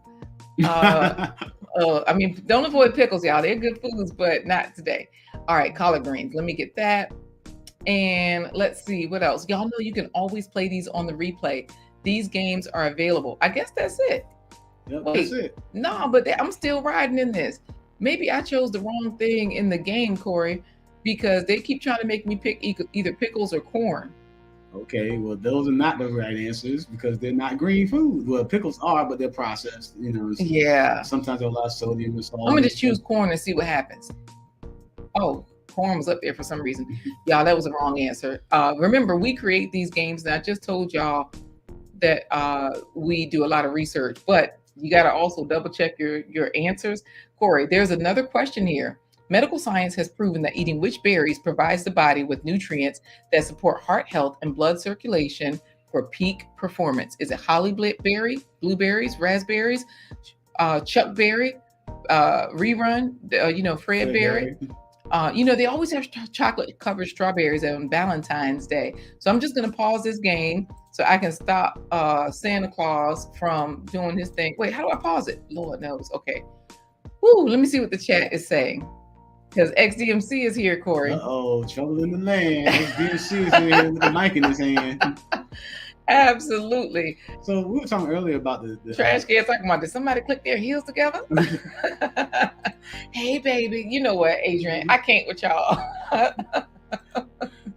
I mean, don't avoid pickles, y'all. They're good foods, but not today. All right, collard greens. Let me get that. And let's see what else. Y'all know you can always play these on the replay. These games are available. I guess that's it. Yep, Wait, that's it. No, but I'm still riding in this. Maybe I chose the wrong thing in the game, Corey, because they keep trying to make me pick either pickles or corn. Okay, well, those are not the right answers because they're not green food. Well, pickles are, but they're processed. You know. Yeah. Sometimes there's a lot of sodium and salt. I'm gonna just choose corn and see what happens. Oh, corn was up there for some reason. Y'all, that was the wrong answer. Remember, we create these games, and I just told y'all that we do a lot of research, but you got to also double check your answers. Corey, there's another question here. Medical science has proven that eating which berries provides the body with nutrients that support heart health and blood circulation for peak performance. Is it holly berry, blueberries, raspberries, chuckberry, rerun, Fred berry? They always have chocolate covered strawberries on Valentine's Day. So I'm just going to pause this game so I can stop Santa Claus from doing his thing. Wait, how do I pause it? Lord knows. Okay. Woo, let me see what the chat is saying. Because XDMC is here, Corey. Uh-oh, trouble in the land. XDMC is here with the mic in his hand. Absolutely. So we were talking earlier about the trash can talking about, did somebody click their heels together? Hey, baby. You know what, Adrian? I can't with y'all.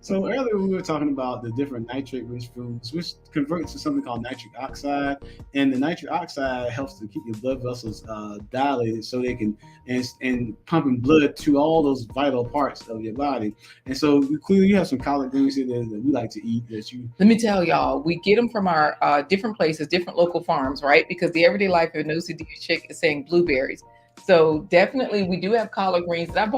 So earlier we were talking about the different nitrate-rich foods, which convert to something called nitric oxide, and the nitric oxide helps to keep your blood vessels dilated, so they can and pumping blood to all those vital parts of your body. And so clearly you have some collard greens here that we like to eat. Let me tell y'all, we get them from our different places, different local farms, right? Because the Everyday Life of an OCD chick is saying blueberries. So definitely we do have collard greens that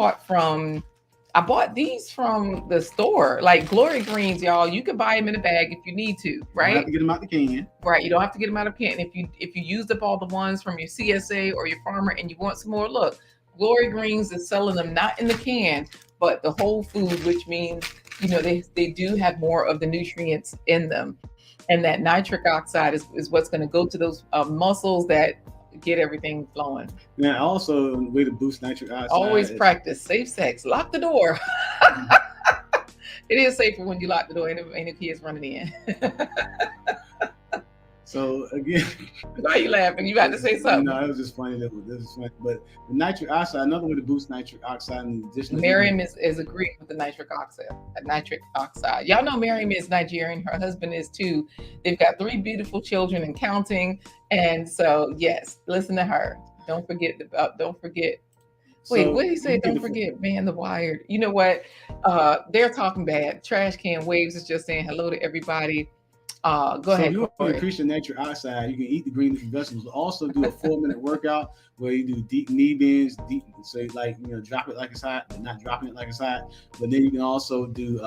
I bought these from the store, like Glory Greens, y'all. You can buy them in a bag if you need to, right? You don't have to get them out the can. Right, you don't have to get them out of can. If you used up all the ones from your CSA or your farmer and you want some more, look, Glory Greens is selling them not in the can, but the whole food, which means, they do have more of the nutrients in them. And that nitric oxide is what's going to go to those muscles that get everything flowing. Now, also a way to boost nitric oxide. Always practice safe sex. Lock the door. It is safer when you lock the door and the kids running in. So again, why are you laughing? You got to say something. No, it was just funny. This was funny. But the nitric oxide, another way to boost nitric oxide, in addition. Miriam is agreeing with the nitric oxide. Y'all know Miriam is Nigerian. Her husband is too. They've got 3 beautiful children and counting. And so, yes, listen to her. Don't forget. Wait, what did he say? Don't forget, man, the Wired. You know what? They're talking bad. Trash Can Waves is just saying hello to everybody. Go ahead. If you want to increase your nitric oxide, you can eat the green leafy vegetables. Also do a 4-minute workout where you do deep knee bends, drop it like it's hot, but not dropping it like it's hot. But then you can also do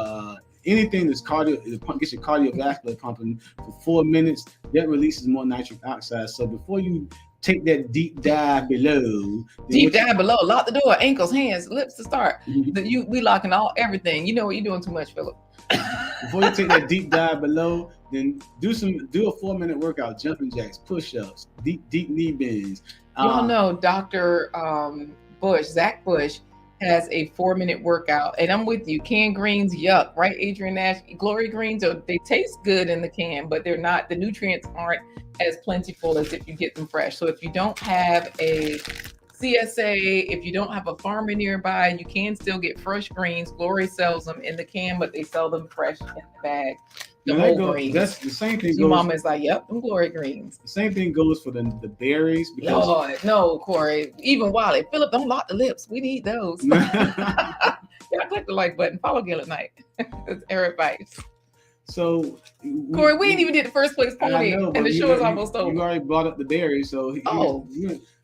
anything that's gets your cardiovascular pumping for 4 minutes. That releases more nitric oxide. So before you take that deep dive below. Lock the door, ankles, hands, lips to start. We locking everything. You know what, you're doing too much, Philip. Before you take that deep dive below, then do a 4-minute workout, jumping jacks, push-ups, deep knee bends. Y'all know Dr. Zach Bush has a 4-minute workout, and I'm with you. Canned greens, yuck, right, Adrian Nash? Glory Greens, they taste good in the can, but they're not, the nutrients aren't as plentiful as if you get them fresh. So if you don't have a CSA, if you don't have a farmer nearby, you can still get fresh greens. Glory sells them in the can, but they sell them fresh in the bag. Greens. That's the same thing. Your mama is like, yep, them Glory Greens. The same thing goes for the berries. Lord, no, Corey. Even Wally. Philip, don't lock the lips. We need those. Yeah, click the like button. Follow Gail at Night. It's Eric Bites. So, Corey, we ain't even did the first place pony, and the show is almost over. You already brought up the berries, so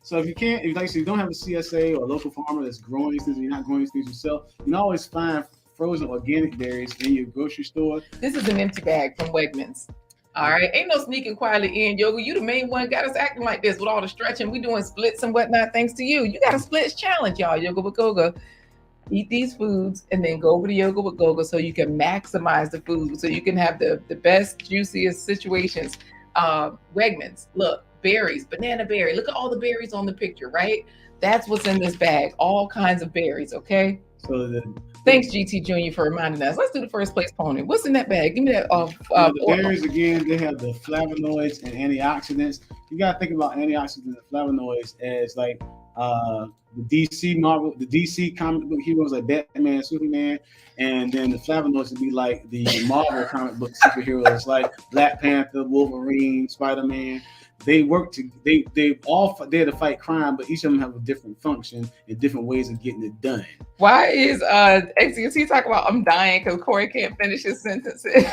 so if you can't, if you don't have a CSA or a local farmer that's growing these things, and you're not growing these things yourself, you can always find frozen organic berries in your grocery store. This is an empty bag from Wegmans. All right, ain't no sneaking quietly in, yoga. You the main one got us acting like this with all the stretching. We doing splits and whatnot thanks to you. You got a splits challenge, y'all. Yoga with Goga. Eat these foods and then go over to yoga with Goga so you can maximize the food, so you can have the best, juiciest situations. Wegmans, look, berries, banana berry. Look at all the berries on the picture, right? That's what's in this bag. All kinds of berries, okay? So Thanks, GT Junior, for reminding us. Let's do the first place pony. What's in that bag? Give me that. the berries again, they have the flavonoids and antioxidants. You gotta think about antioxidants and flavonoids as like the DC comic book heroes like Batman, Superman, and then the flavonoids would be like the Marvel comic book superheroes like Black Panther, Wolverine, Spider-Man. They work to they all there to fight crime, but each of them have a different function and different ways of getting it done. Why is XDC talking about I'm dying because Corey can't finish his sentences?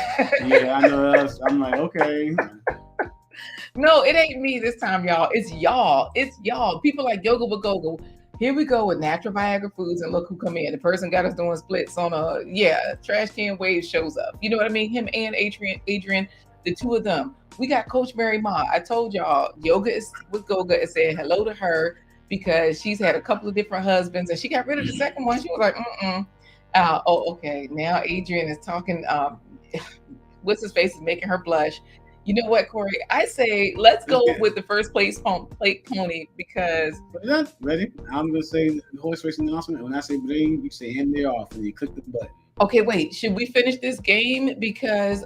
Yeah, I know. I'm like, okay. No, it ain't me this time, y'all. It's y'all. It's y'all. People like Yoga with Gogo. Here we go with natural Viagra foods, and look who come in. The person got us doing splits on trash can wave shows up. You know what I mean? Him and Adrian, the two of them. We got Coach Mary Ma. I told y'all, Yoga is with Goga is saying hello to her because she's had a couple of different husbands and she got rid of the second one. She was like, okay. Now Adrian is talking. What's his face is making her blush. You know what, Corey? I say let's go with the first place plate pony because. Ready? I'm gonna say the horse race announcement. And when I say bling, you say and they're off, and you click the button. Okay, wait. Should we finish this game because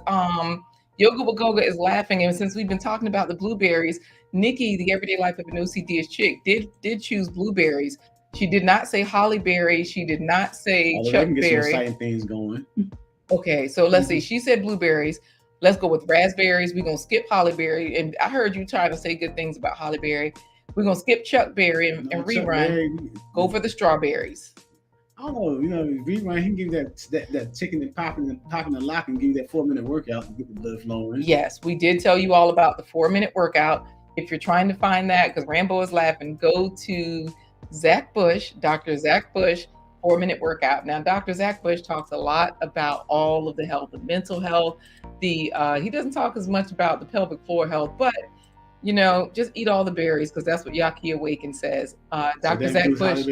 Yoga with Goga is laughing, and since we've been talking about the blueberries, Nikki, the Everyday Life of an OCD chick, did choose blueberries. She did not say hollyberry. She did not say chuckberry. Get some exciting things going. Okay, so let's see. She said blueberries. Let's go with raspberries. We're gonna skip hollyberry, and I heard you trying to say good things about hollyberry. We're gonna skip chuckberry and rerun. Go for the strawberries. Oh, rerun. He can give you that chicken and popping the lock and give you that 4-minute workout to get the blood flowing. Yes, we did tell you all about the 4-minute workout. If you're trying to find that, because Rambo is laughing, go to Zach Bush, Dr. Zach Bush, 4-minute workout. Now, Dr. Zach Bush talks a lot about all of the health, the mental health. He doesn't talk as much about the pelvic floor health, but just eat all the berries because that's what Yaki Awaken says. Dr. Zach Bush.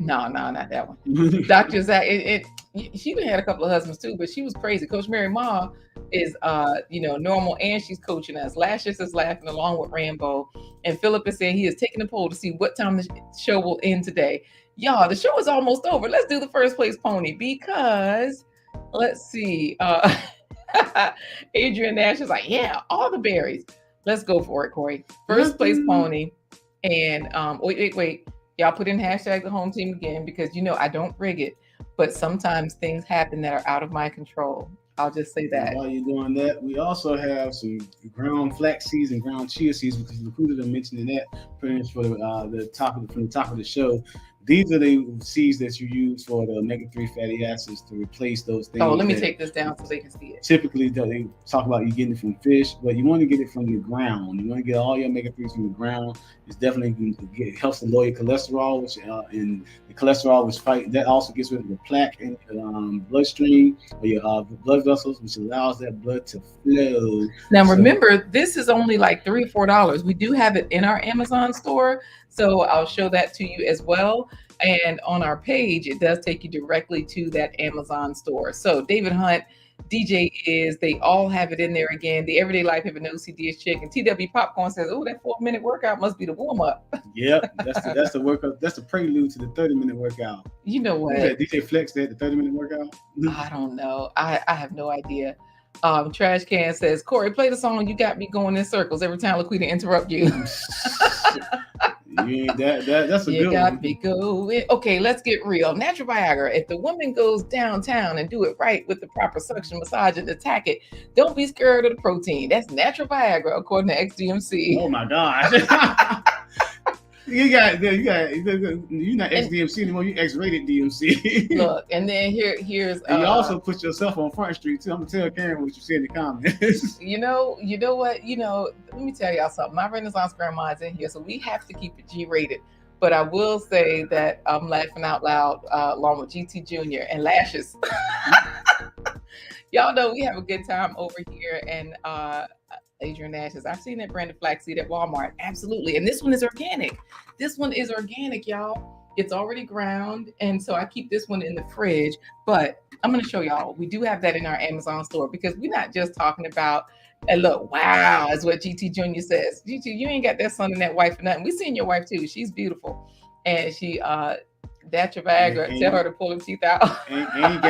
No, not that one. Dr. Zach, she even had a couple of husbands too, but she was crazy. Coach Mary Ma is normal, and she's coaching us. Lashes is laughing along with Rambo, and Philip is saying he is taking the poll to see what time the show will end today. Y'all, the show is almost over. Let's do the first place pony because let's see. Adrian Nash is like, yeah, all the berries. Let's go for it, Corey. First place pony. And wait. Y'all put in hashtag the home team again because I don't rig it, but sometimes things happen that are out of my control. I'll just say that. While you're doing that, we also have some ground flax seeds and ground chia seeds because LaQuita mentioned that pretty much for from the top of the show. These are the seeds that you use for the omega-3 fatty acids to replace those things. Oh, let me take this down so they can see it. Typically, they talk about you getting it from fish, but you want to get it from the ground. You want to get all your omega-3s from the ground. It's definitely helps to lower your cholesterol, which and the cholesterol that also gets rid of the plaque in your bloodstream or your blood vessels, which allows that blood to flow. Now, remember, this is only like $3 or $4. We do have it in our Amazon store, so I'll show that to you as well. And on our page, it does take you directly to that Amazon store. So David Hunt, DJ they all have it in there again. The Everyday Life of an OCD chick. And TW Popcorn says, oh, that 4-minute workout must be the warm-up. Yep, that's the workout. That's the prelude to the 30-minute workout. You know what? DJ Flex did the 30-minute workout? I don't know. I have no idea. Trash Can says, Corey, play the song You Got Me Going in Circles every time LaQuita interrupt you. That's a good one. You got me going. Okay, let's get real. Natural Viagra. If the woman goes downtown and do it right with the proper suction, massage, and attack it, don't be scared of the protein. That's natural Viagra, according to XDMC. Oh my gosh. You're not XDMC anymore. You X-rated DMC. Look, and then here's. And you also put yourself on Front Street too. I'm gonna tell Karen what you said in the comments. You know what? Let me tell y'all something. My Renaissance grandma is in here, so we have to keep it G-rated. But I will say that I'm laughing out loud along with GT Junior and Lashes. Y'all know we have a good time over here. And Adrian Nash says, I've seen that branded flaxseed at Walmart. Absolutely. And this one is organic. This one is organic, y'all. It's already ground. And so I keep this one in the fridge. But I'm going to show y'all. We do have that in our Amazon store because we're not just talking about, and look, wow, is what GT Jr. says. GT, you ain't got that son and that wife for nothing. We seen your wife too. She's beautiful. And she, that's your Viagra. Tell her to pull her teeth out. and you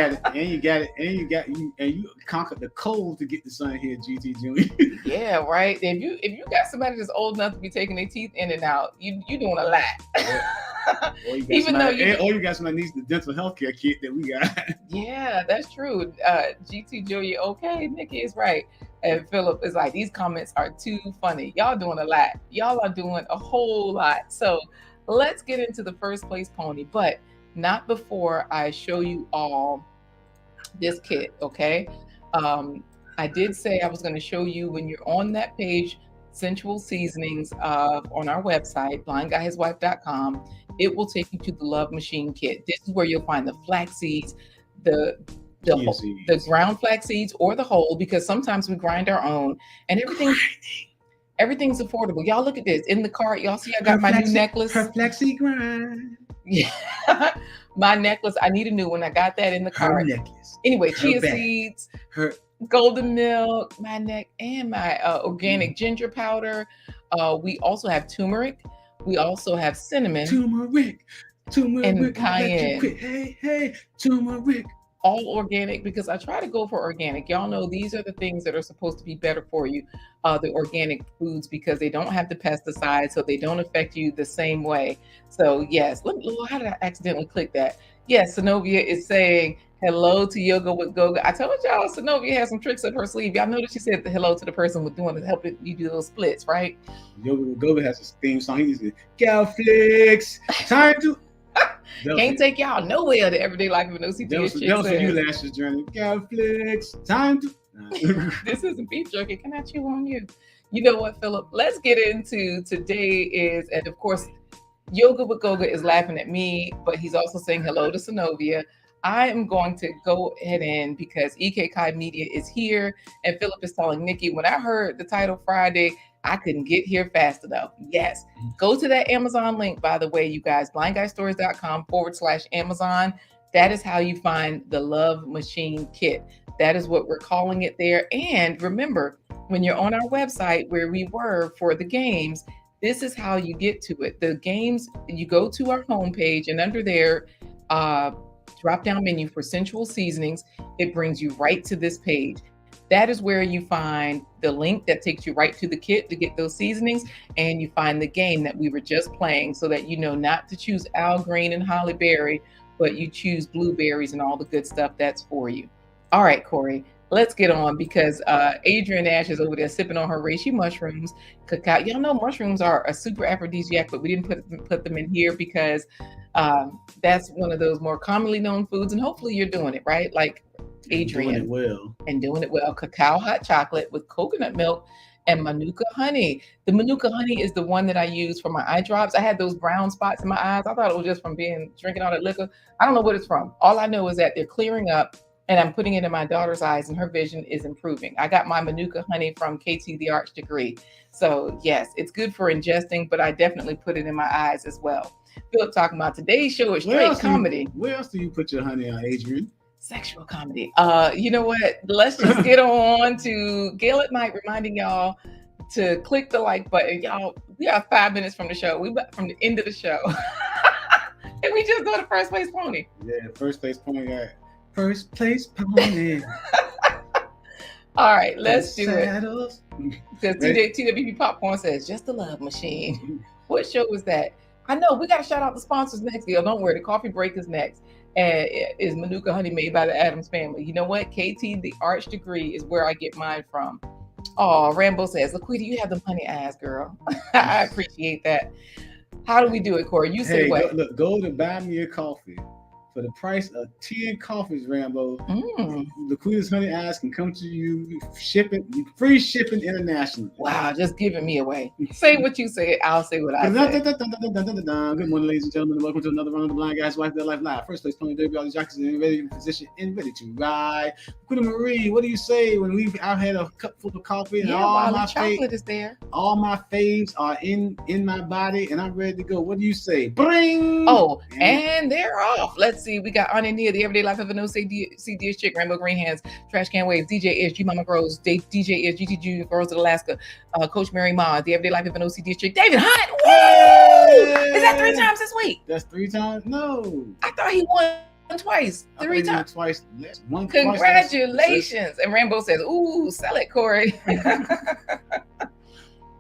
got it, and you conquered the cold to get the son here, GT Jr. Yeah, right. If you got somebody that's old enough to be taking their teeth in and out, you doing a lot. Even though you got somebody needs the dental healthcare kit that we got. Yeah, that's true. GT Julia, okay, Nikki is right. And Philip is like, these comments are too funny. Y'all doing a lot. Y'all are doing a whole lot. So let's get into the first place pony, but not before I show you all this kit, okay? I did say I was going to show you when you're on that page, Sensual Seasonings on our website, blindguyhiswife.com. It will take you to the Love Machine kit. This is where you'll find the flax seeds, the ground flax seeds or the whole, because sometimes we grind our own, and everything's affordable. Y'all look at this in the cart. Y'all see I got my new necklace. Her flaxseed grind. Yeah. My necklace. I need a new one. I got that in the cart. Anyway, chia seeds, golden milk, my neck, and my organic ginger powder. We also have turmeric. We also have cinnamon. Turmeric. And cayenne. Hey, turmeric. All organic, because I try to go for organic. Y'all know these are the things that are supposed to be better for you, the organic foods, because they don't have the pesticides, so they don't affect you the same way. So yes, how did I accidentally click that? Yes, Synovia is saying hello to Yoga with Goga. I told y'all Synovia has some tricks up her sleeve. Y'all noticed she said hello to the person with doing it, helping you do those splits, right? Yoga with Goga has a theme song. He says, "Gal flicks, time to." Can't take y'all nowhere to everyday life of an OCD. That was for you last year's journey. Gal flicks, time to. This isn't beef jerky. Can I chew on you? You know what, Philip? Let's get into today and of course, Yoga with Goga is laughing at me, but he's also saying hello to Synovia. I am going to go ahead in because EK Kai Media is here, and Philip is telling Nikki, when I heard the title Friday, I couldn't get here fast enough. Yes. Go to that Amazon link, by the way, you guys, blindguystores.com/Amazon. That is how you find the Love Machine kit. That is what we're calling it there. And remember, when you're on our website where we were for the games, this is how you get to it. The games, you go to our homepage, and under there, drop down menu for Sensual Seasonings, it brings you right to this page. That is where you find the link that takes you right to the kit to get those seasonings, and you find the game that we were just playing, so that you know not to choose Al Green and Holly Berry, but you choose blueberries and all the good stuff that's for you. All right, Corey, let's get on, because Adrian Nash is over there sipping on her reishi mushrooms, cacao. Y'all know mushrooms are a super aphrodisiac, but we didn't put them in here because that's one of those more commonly known foods, and hopefully you're doing it right, like Adrian. Doing it well. Cacao hot chocolate with coconut milk and Manuka honey. The Manuka honey is the one that I use for my eye drops. I had those brown spots in my eyes. I thought it was just from drinking all that liquor. I don't know what it's from. All I know is that they're clearing up, and I'm putting it in my daughter's eyes, and her vision is improving. I got my Manuka honey from KT the Arch Degree. So yes, it's good for ingesting, but I definitely put it in my eyes as well. Philip talking about today's show is straight comedy. Where else do you put your honey on, Adrian? Sexual comedy. You know what? Let's just get on to Gail at Night, reminding y'all to click the like button. Y'all, we are 5 minutes from the show. We from the end of the show. And we just go to First Place Pony. Yeah, First Place Pony. First Place Pony. All right, let's do it. Because TWB Popcorn says, just the Love Machine. What show was that? I know, we got to shout out the sponsors next, Gail. Don't worry, the coffee break is next. And it is Manuka honey made by the Addams family. You know what? KT the Arch Degree is where I get mine from. Oh, Rambo says, LaQuita, you have the honey eyes, girl. I appreciate that. How do we do it, Corey? You say what? Go to Buy Me a Coffee for for the price of 10 coffees, Rambo. Mm. LaQuita's Honey Eyes can come to you free shipping internationally. Wow, just giving me away. Say what you say, I'll say what I say. Good morning, ladies and gentlemen. Welcome to another round of the Blind Guys Wife Their Life Live. First place, Tony Derby, all the jockeys in ready in position and ready to ride. LaQuita Marie, what do you say when I've had a cup full of coffee and all my chocolate is there? All my faves are in my body and I'm ready to go. What do you say? Bring! Oh, and they're off. Let's see. We got Anya Nia, the Everyday Life of a No CDS Chick, Rainbow Green Hands, Trash Can Waves, DJ is G Mama Grows, DJ is GT Junior Girls of Alaska, Coach Mary Ma, the Everyday Life of a No CDS Chick, David Hunt. Woo! Is that 3 times this week? That's 3 times? No. I thought he won twice. 3 times. Twice. Congratulations. And Rambo says, ooh, sell it, Corey.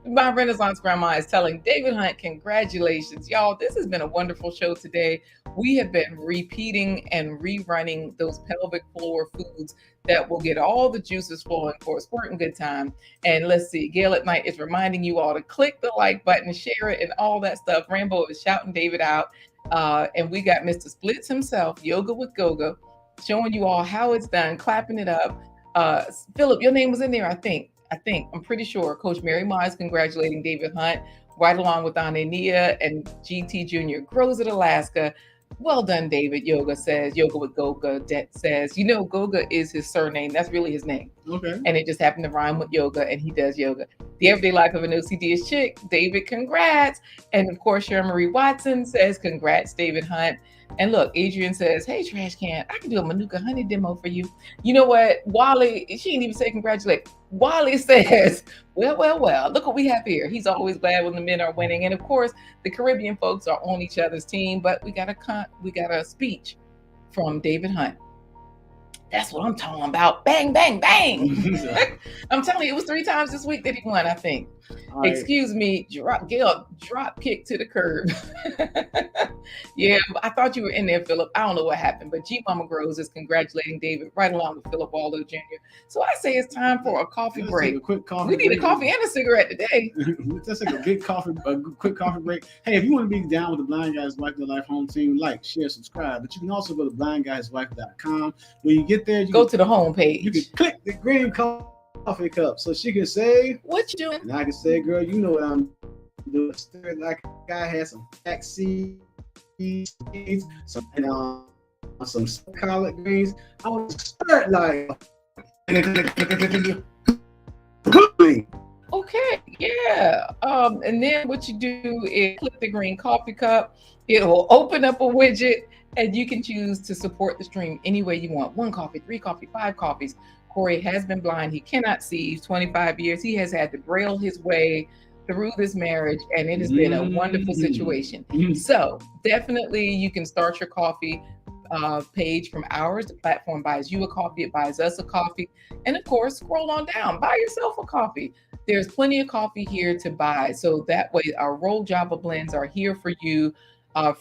My Renaissance grandma is telling David Hunt, congratulations. Y'all, this has been a wonderful show today. We have been repeating and rerunning those pelvic floor foods that will get all the juices flowing for a squirting good time. And let's see, Gail at Night is reminding you all to click the like button, share it, and all that stuff. Rambo is shouting David out. And we got Mr. Splits himself, Yoga with Goga, showing you all how it's done, clapping it up. Philip, your name was in there, I think. I'm pretty sure Coach Mary Ma is congratulating David Hunt, right along with Anya Nia and GT Junior Grows at Alaska. Well done, David. Yoga with Goga. Says, Goga is his surname. That's really his name. Okay. And it just happened to rhyme with yoga, and he does yoga. The Everyday Life of an OCD Chick. David, congrats. And of course, Sharon Marie Watson says, congrats, David Hunt. And look, Adrian says, hey, Trash Can, I can do a Manuka honey demo for you. You know what? Wally, she didn't even say congratulate. Wally says, well, look what we have here. He's always glad when the men are winning. And of course, the Caribbean folks are on each other's team, but we got a speech from David Hunt. That's what I'm talking about. Bang, bang, bang. I'm telling you, it was 3 times this week that he won, I think. Right. Excuse me, drop kick to the curb. Yeah, I thought you were in there, Philip. I don't know what happened, but G Mama Grows is congratulating David right along with Philip Waldo Jr. So I say it's time for a coffee break. A quick coffee we need a coffee and a cigarette today. Let's take a quick coffee break. Hey, if you want to be down with the Blind Guys Wife Their Life home team, like, share, subscribe. But you can also go to blindguyswife.com. When you get there, you go to the home page. You can click the green coffee cup so she can say, what you doing? And I can say, girl, you know what I'm doing. Stir it like I had some flax seeds, some collard greens. I was stir it like okay, yeah. And then what you do is click the green coffee cup. It will open up a widget and you can choose to support the stream any way you want. 1 coffee, 3 coffee, 5 coffees. Corey has been blind. He cannot see. 25 years. He has had to braille his way through this marriage, and it has been a wonderful situation. So definitely you can start your coffee page from ours. The platform buys you a coffee. It buys us a coffee. And of course, scroll on down. Buy yourself a coffee. There's plenty of coffee here to buy. So that way our Roll Java blends are here for you.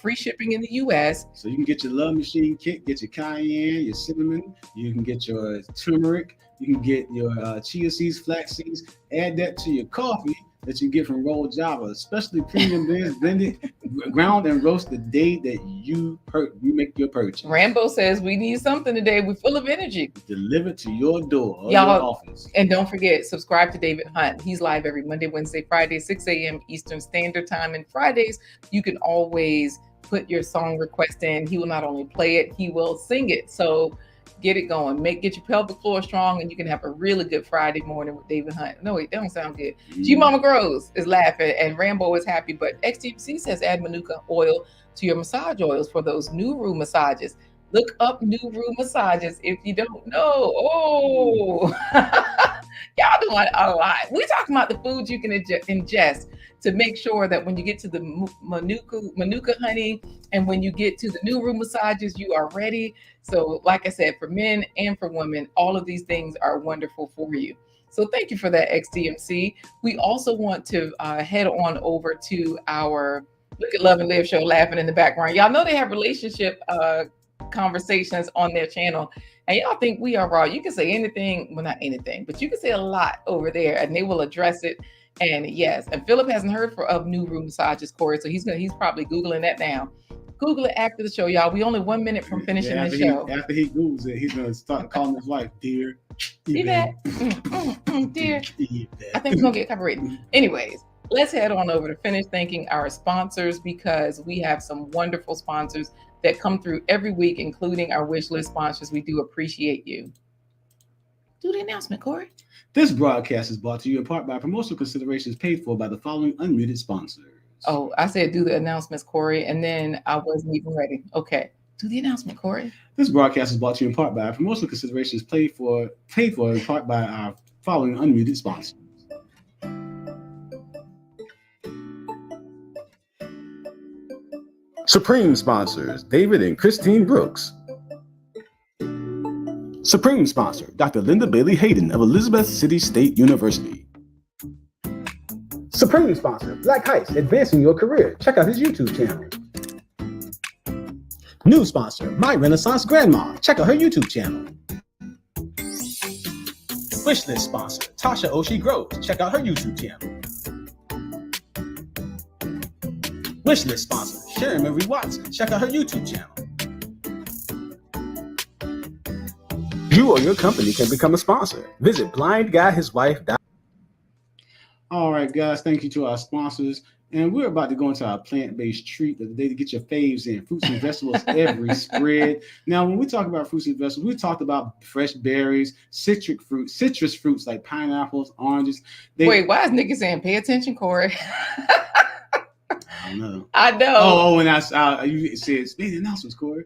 Free shipping in the U.S. So you can get your Love Machine kit, get your cayenne, your cinnamon. You can get your turmeric. You can get your chia seeds, flax seeds. Add that to your coffee that you get from Roll Java, especially premium blends, blended, ground and roast the day that you make your purchase. Rambo says we need something today. We're full of energy. Delivered to your door or your office. And don't forget, subscribe to David Hunt. He's live every Monday, Wednesday, Friday, 6 a.m. Eastern Standard Time. And Fridays, you can always put your song request in. He will not only play it, he will sing it. So get it going. Get your pelvic floor strong, and you can have a really good Friday morning with David Hunt. No, wait, that don't sound good. G Mama Grows is laughing, and Rambo is happy. But XTMC says add Manuka oil to your massage oils for those Nuru massages. Look up Nuru massages if you don't know. Oh, y'all doing a lot. We're talking about the foods you can ingest to make sure that when you get to the Manuka honey and when you get to the Nuru massages, you are ready. So like I said, for men and for women, all of these things are wonderful for you. So thank you for that, XTMC. We also want to head on over to our Look at Love and Live show, laughing in the background. Y'all know they have relationship conversations on their channel. And y'all think we are raw. You can say anything, well, not anything, but you can say a lot over there and they will address it. And yes, and Philip hasn't heard of Nuru massages, Corey, so he's probably Googling that now. Google it after the show, y'all. We only 1 minute from finishing the show. After he Googles it, he's gonna start calling his wife, dear. Yvette. Dear. I think we're gonna get copyrighted. Anyways, let's head on over to finish thanking our sponsors, because we have some wonderful sponsors that come through every week, including our wish list sponsors. We do appreciate you. Do the announcement, Corey. This broadcast is brought to you in part by promotional considerations paid for by the following unmuted sponsors. Oh, I said do the announcements, Corey, and then I wasn't even ready. Okay, do the announcement, Corey. This broadcast is brought to you in part by promotional considerations paid for in part by our following unmuted sponsors. Supreme sponsors, David and Christine Brooks. Supreme sponsor, Dr. Linda Bailey Hayden of Elizabeth City State University. Supreme sponsor, Black Heights, advancing your career. Check out his YouTube channel. New sponsor, My Renaissance Grandma. Check out her YouTube channel. Wishlist sponsor, Tasha Oshie Groves. Check out her YouTube channel. Wishlist sponsor, Sharon Marie Watson. Check out her YouTube channel. You or your company can become a sponsor. Visit blindguyhiswife.com. All right, guys, thank you to our sponsors. And we're about to go into our plant-based treat of the day to get your faves in. Fruits and vegetables every spread. Now, when we talk about fruits and vegetables, we talked about fresh berries, citrus fruits like pineapples, oranges. Wait, why is Nikki saying pay attention, Corey? I know. I know. Oh, and you said, speak the announcements, Corey.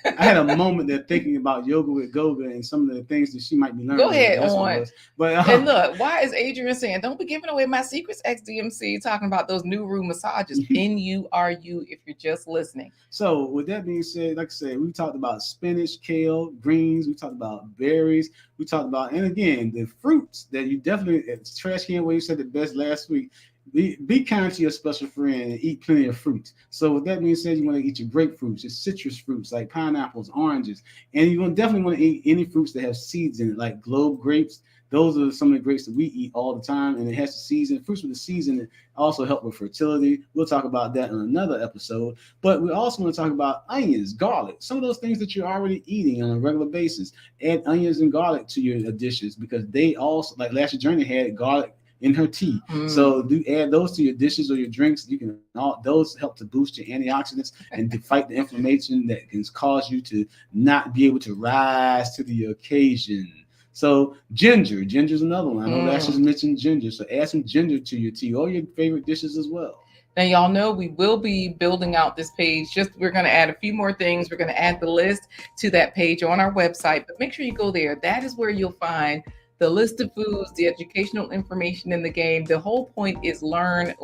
I had a moment there thinking about yoga with Goga and some of the things that she might be learning. Go ahead on. But and look, why is Adrian saying, don't be giving away my secrets, XDMC, talking about those new room massages, NURU, if you're just listening. So with that being said, like I said, we talked about spinach, kale, greens. We talked about berries. We talked about, and again, the fruits that you definitely, it's trash can where you said the best last week. Be kind to your special friend and eat plenty of fruit. So with that being said, you want to eat your grapefruits, your citrus fruits like pineapples, oranges, and you're going to definitely want to eat any fruits that have seeds in it, like globe grapes. Those are some of the grapes that we eat all the time, and it has the seeds in. Fruits with the seeds in it also help with fertility. We'll talk about that in another episode. But we also want to talk about onions, garlic, some of those things that you're already eating on a regular basis. Add onions and garlic to your dishes, because they also, like Lashley Journey had garlic in her tea. So do add those to your dishes or your drinks. You can those help to boost your antioxidants and to fight the inflammation that can cause you to not be able to rise to the occasion. So ginger's another one. I know Lashley's mentioned ginger, so add some ginger to your tea or your favorite dishes as well. Now, y'all know we will be building out this page. We're going to add a few more things. We're going to add the list to that page on our website, but make sure you go there. That is where you'll find the list of foods, the educational information in the game. The whole point is learn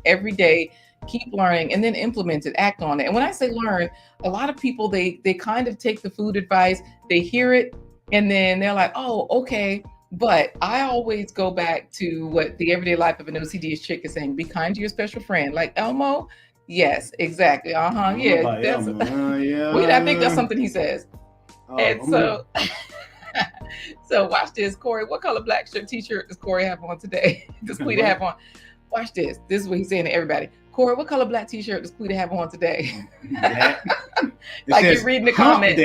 every day. Keep learning and then implement it, act on it. And when I say learn, a lot of people, they kind of take the food advice, they hear it, and then they're like, oh, okay. But I always go back to what the everyday life of an OCD chick is saying: be kind to your special friend. Like Elmo. Yes, exactly. Yeah. I think that's something he says. So watch this, Corey. What color black shirt t-shirt does Corey have on today? Does LaQuita have on? Watch this. This is what he's saying to everybody. Corey, what color black t-shirt does LaQuita have on today? Like you're reading the comments.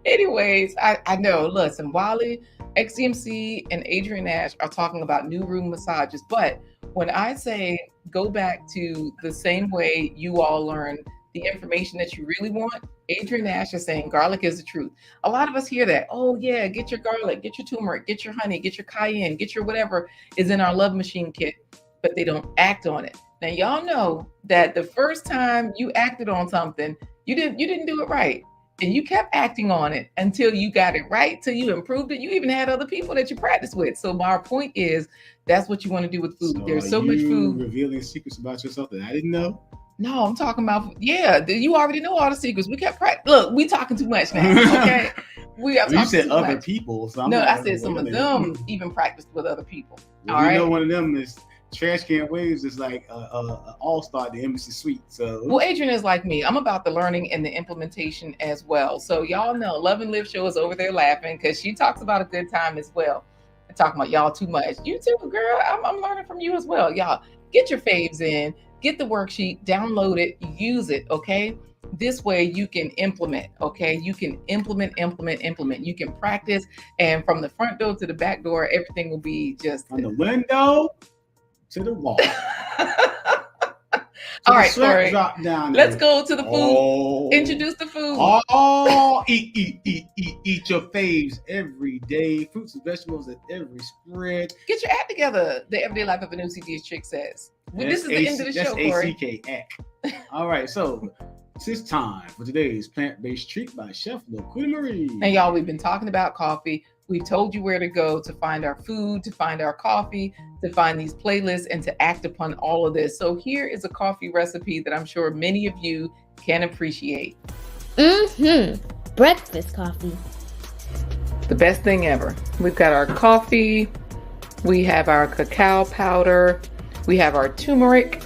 Anyways, I know. Listen, Wally, XDMC, and Adrian Nash are talking about new room massages. But when I say go back to the same way you all learn the information that you really want, Adrian Nash is saying garlic is the truth. A lot of us hear that. Oh yeah, get your garlic, get your turmeric, get your honey, get your cayenne, get your whatever is in our love machine kit, but they don't act on it. Now y'all know that the first time you acted on something, you didn't do it right. And you kept acting on it until you got it right, till you improved it. You even had other people that you practiced with. So my point is, that's what you want to do with food. There's so much food. Revealing secrets about yourself that I didn't know? No, I'm talking about, you already know all the secrets. We kept practicing. Look, we talking too much now, okay? You said other people. So I said some of them even practiced with other people. Well, all right? Know one of them is Trash Can Waves is like an all-star at the Embassy Suite. So, well, Adrian is like me. I'm about the learning and the implementation as well. So y'all know Love and Live Show is over there laughing because she talks about a good time as well. I'm talking about y'all too much. You too, girl. I'm learning from you as well. Y'all get your faves in. get the worksheet, download it, use it, okay? This way you can implement, okay? You can implement. You can practice, and from the front door to the back door, everything will be just from the window to the wall. All right, Corey. Drop down. Let's go to the food. Introduce the food. Eat your faves every day. Fruits and vegetables at every spread. Get your act together. The everyday life of an OCD, as Chick says. This is the end of the show, Corey. That's ACK. All right, so it's time for today's plant-based treat by Chef LaQuita Marie. And y'all, we've been talking about coffee. We've told you where to go to find our food, to find our coffee, to find these playlists, and to act upon all of this. So here is a coffee recipe that I'm sure many of you can appreciate. Breakfast coffee. The best thing ever. We've got our coffee. We have our cacao powder. We have our turmeric.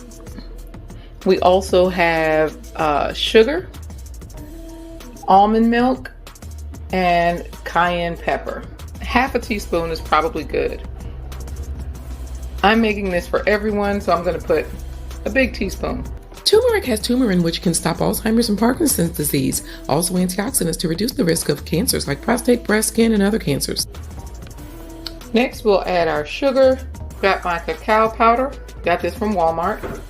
We also have sugar, almond milk, and cayenne pepper. Half a teaspoon is probably good. I'm making this for everyone, so I'm going to put a big teaspoon. Turmeric has turmeric, which can stop Alzheimer's and Parkinson's disease. Also antioxidants to reduce the risk of cancers like prostate, breast, skin, and other cancers. Next, we'll add our sugar. Got my cacao powder. Got this from Walmart.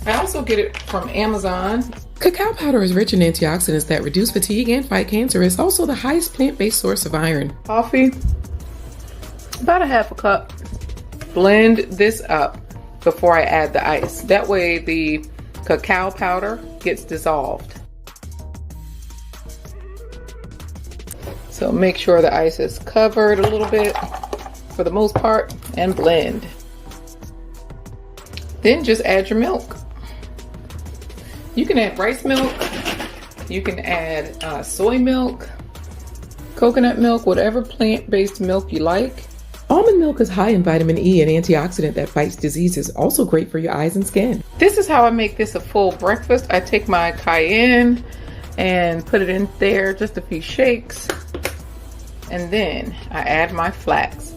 I also get it from Amazon. Cacao powder is rich in antioxidants that reduce fatigue and fight cancer. It's also the highest plant-based source of iron. Coffee, about a half a cup. Blend this up before I add the ice. That way the cacao powder gets dissolved. So make sure the ice is covered a little bit for the most part and blend. Then just add your milk. You can add rice milk, you can add soy milk, coconut milk, whatever plant-based milk you like. Almond milk is high in vitamin E, an antioxidant that fights diseases, also great for your eyes and skin. This is how I make this a full breakfast. I take my cayenne and put it in there, just a few shakes, and then I add my flax.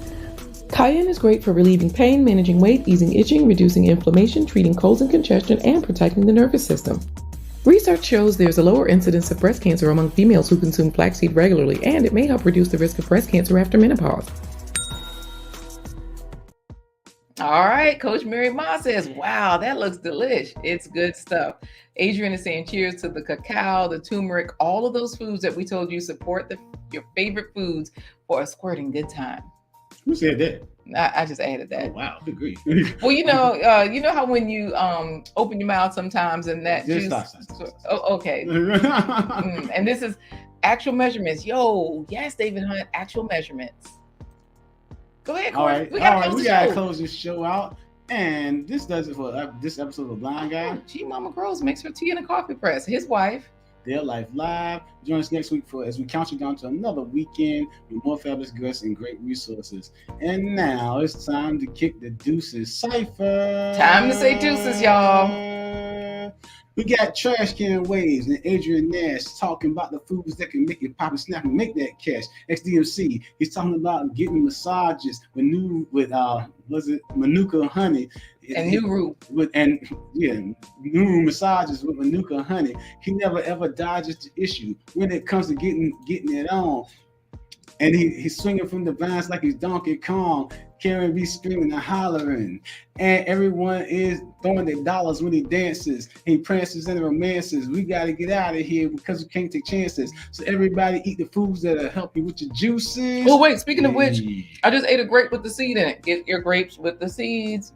Cayenne is great for relieving pain, managing weight, easing itching, reducing inflammation, treating colds and congestion, and protecting the nervous system. Research shows there's a lower incidence of breast cancer among females who consume flaxseed regularly, and it may help reduce the risk of breast cancer after menopause. All right, Coach Mary Ma says, wow, that looks delish. It's good stuff. Adrian is saying cheers to the cacao, the turmeric, all of those foods that we told you support your favorite foods for a squirting good time. Who said that? I just added that. Oh, wow, good grief. Well, you know how when you open your mouth sometimes and that Just juice. stop. Oh, okay. And this is actual measurements. Yo, yes, David Hunt, actual measurements. Go ahead, Corey. All right, we gotta close this show out. And this does it for this episode of Blind Guy. G Mama Grows makes her tea in a coffee press. His wife. Their Life Live. Join us next week as we count you down to another weekend with more fabulous guests and great resources. And now it's time to kick the deuces cipher. Time to say deuces, y'all. We got Trash Can Waves and Adrian Nash talking about the foods that can make it pop and snap and make that cash. XDMC, he's talking about getting massages with Manuka honey. And New massages with Manuka honey. He never ever dodges the issue when it comes to getting it on. And he's swinging from the vines like he's Donkey Kong. Karen be screaming and hollering. And everyone is throwing their dollars when he dances. He prances and romances. We got to get out of here because we can't take chances. So everybody eat the foods that'll help you with your juices. Oh, wait, speaking of which, I just ate a grape with the seed in it. Get your grapes with the seeds.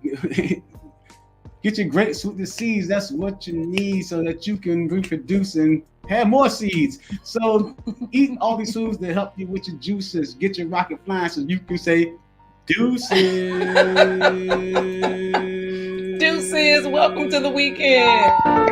Get your grapes with the seeds. That's what you need so that you can reproduce and have more seeds. So eat all these foods that help you with your juices. Get your rocket flying so you can say deuces. Deuces, welcome to the weekend.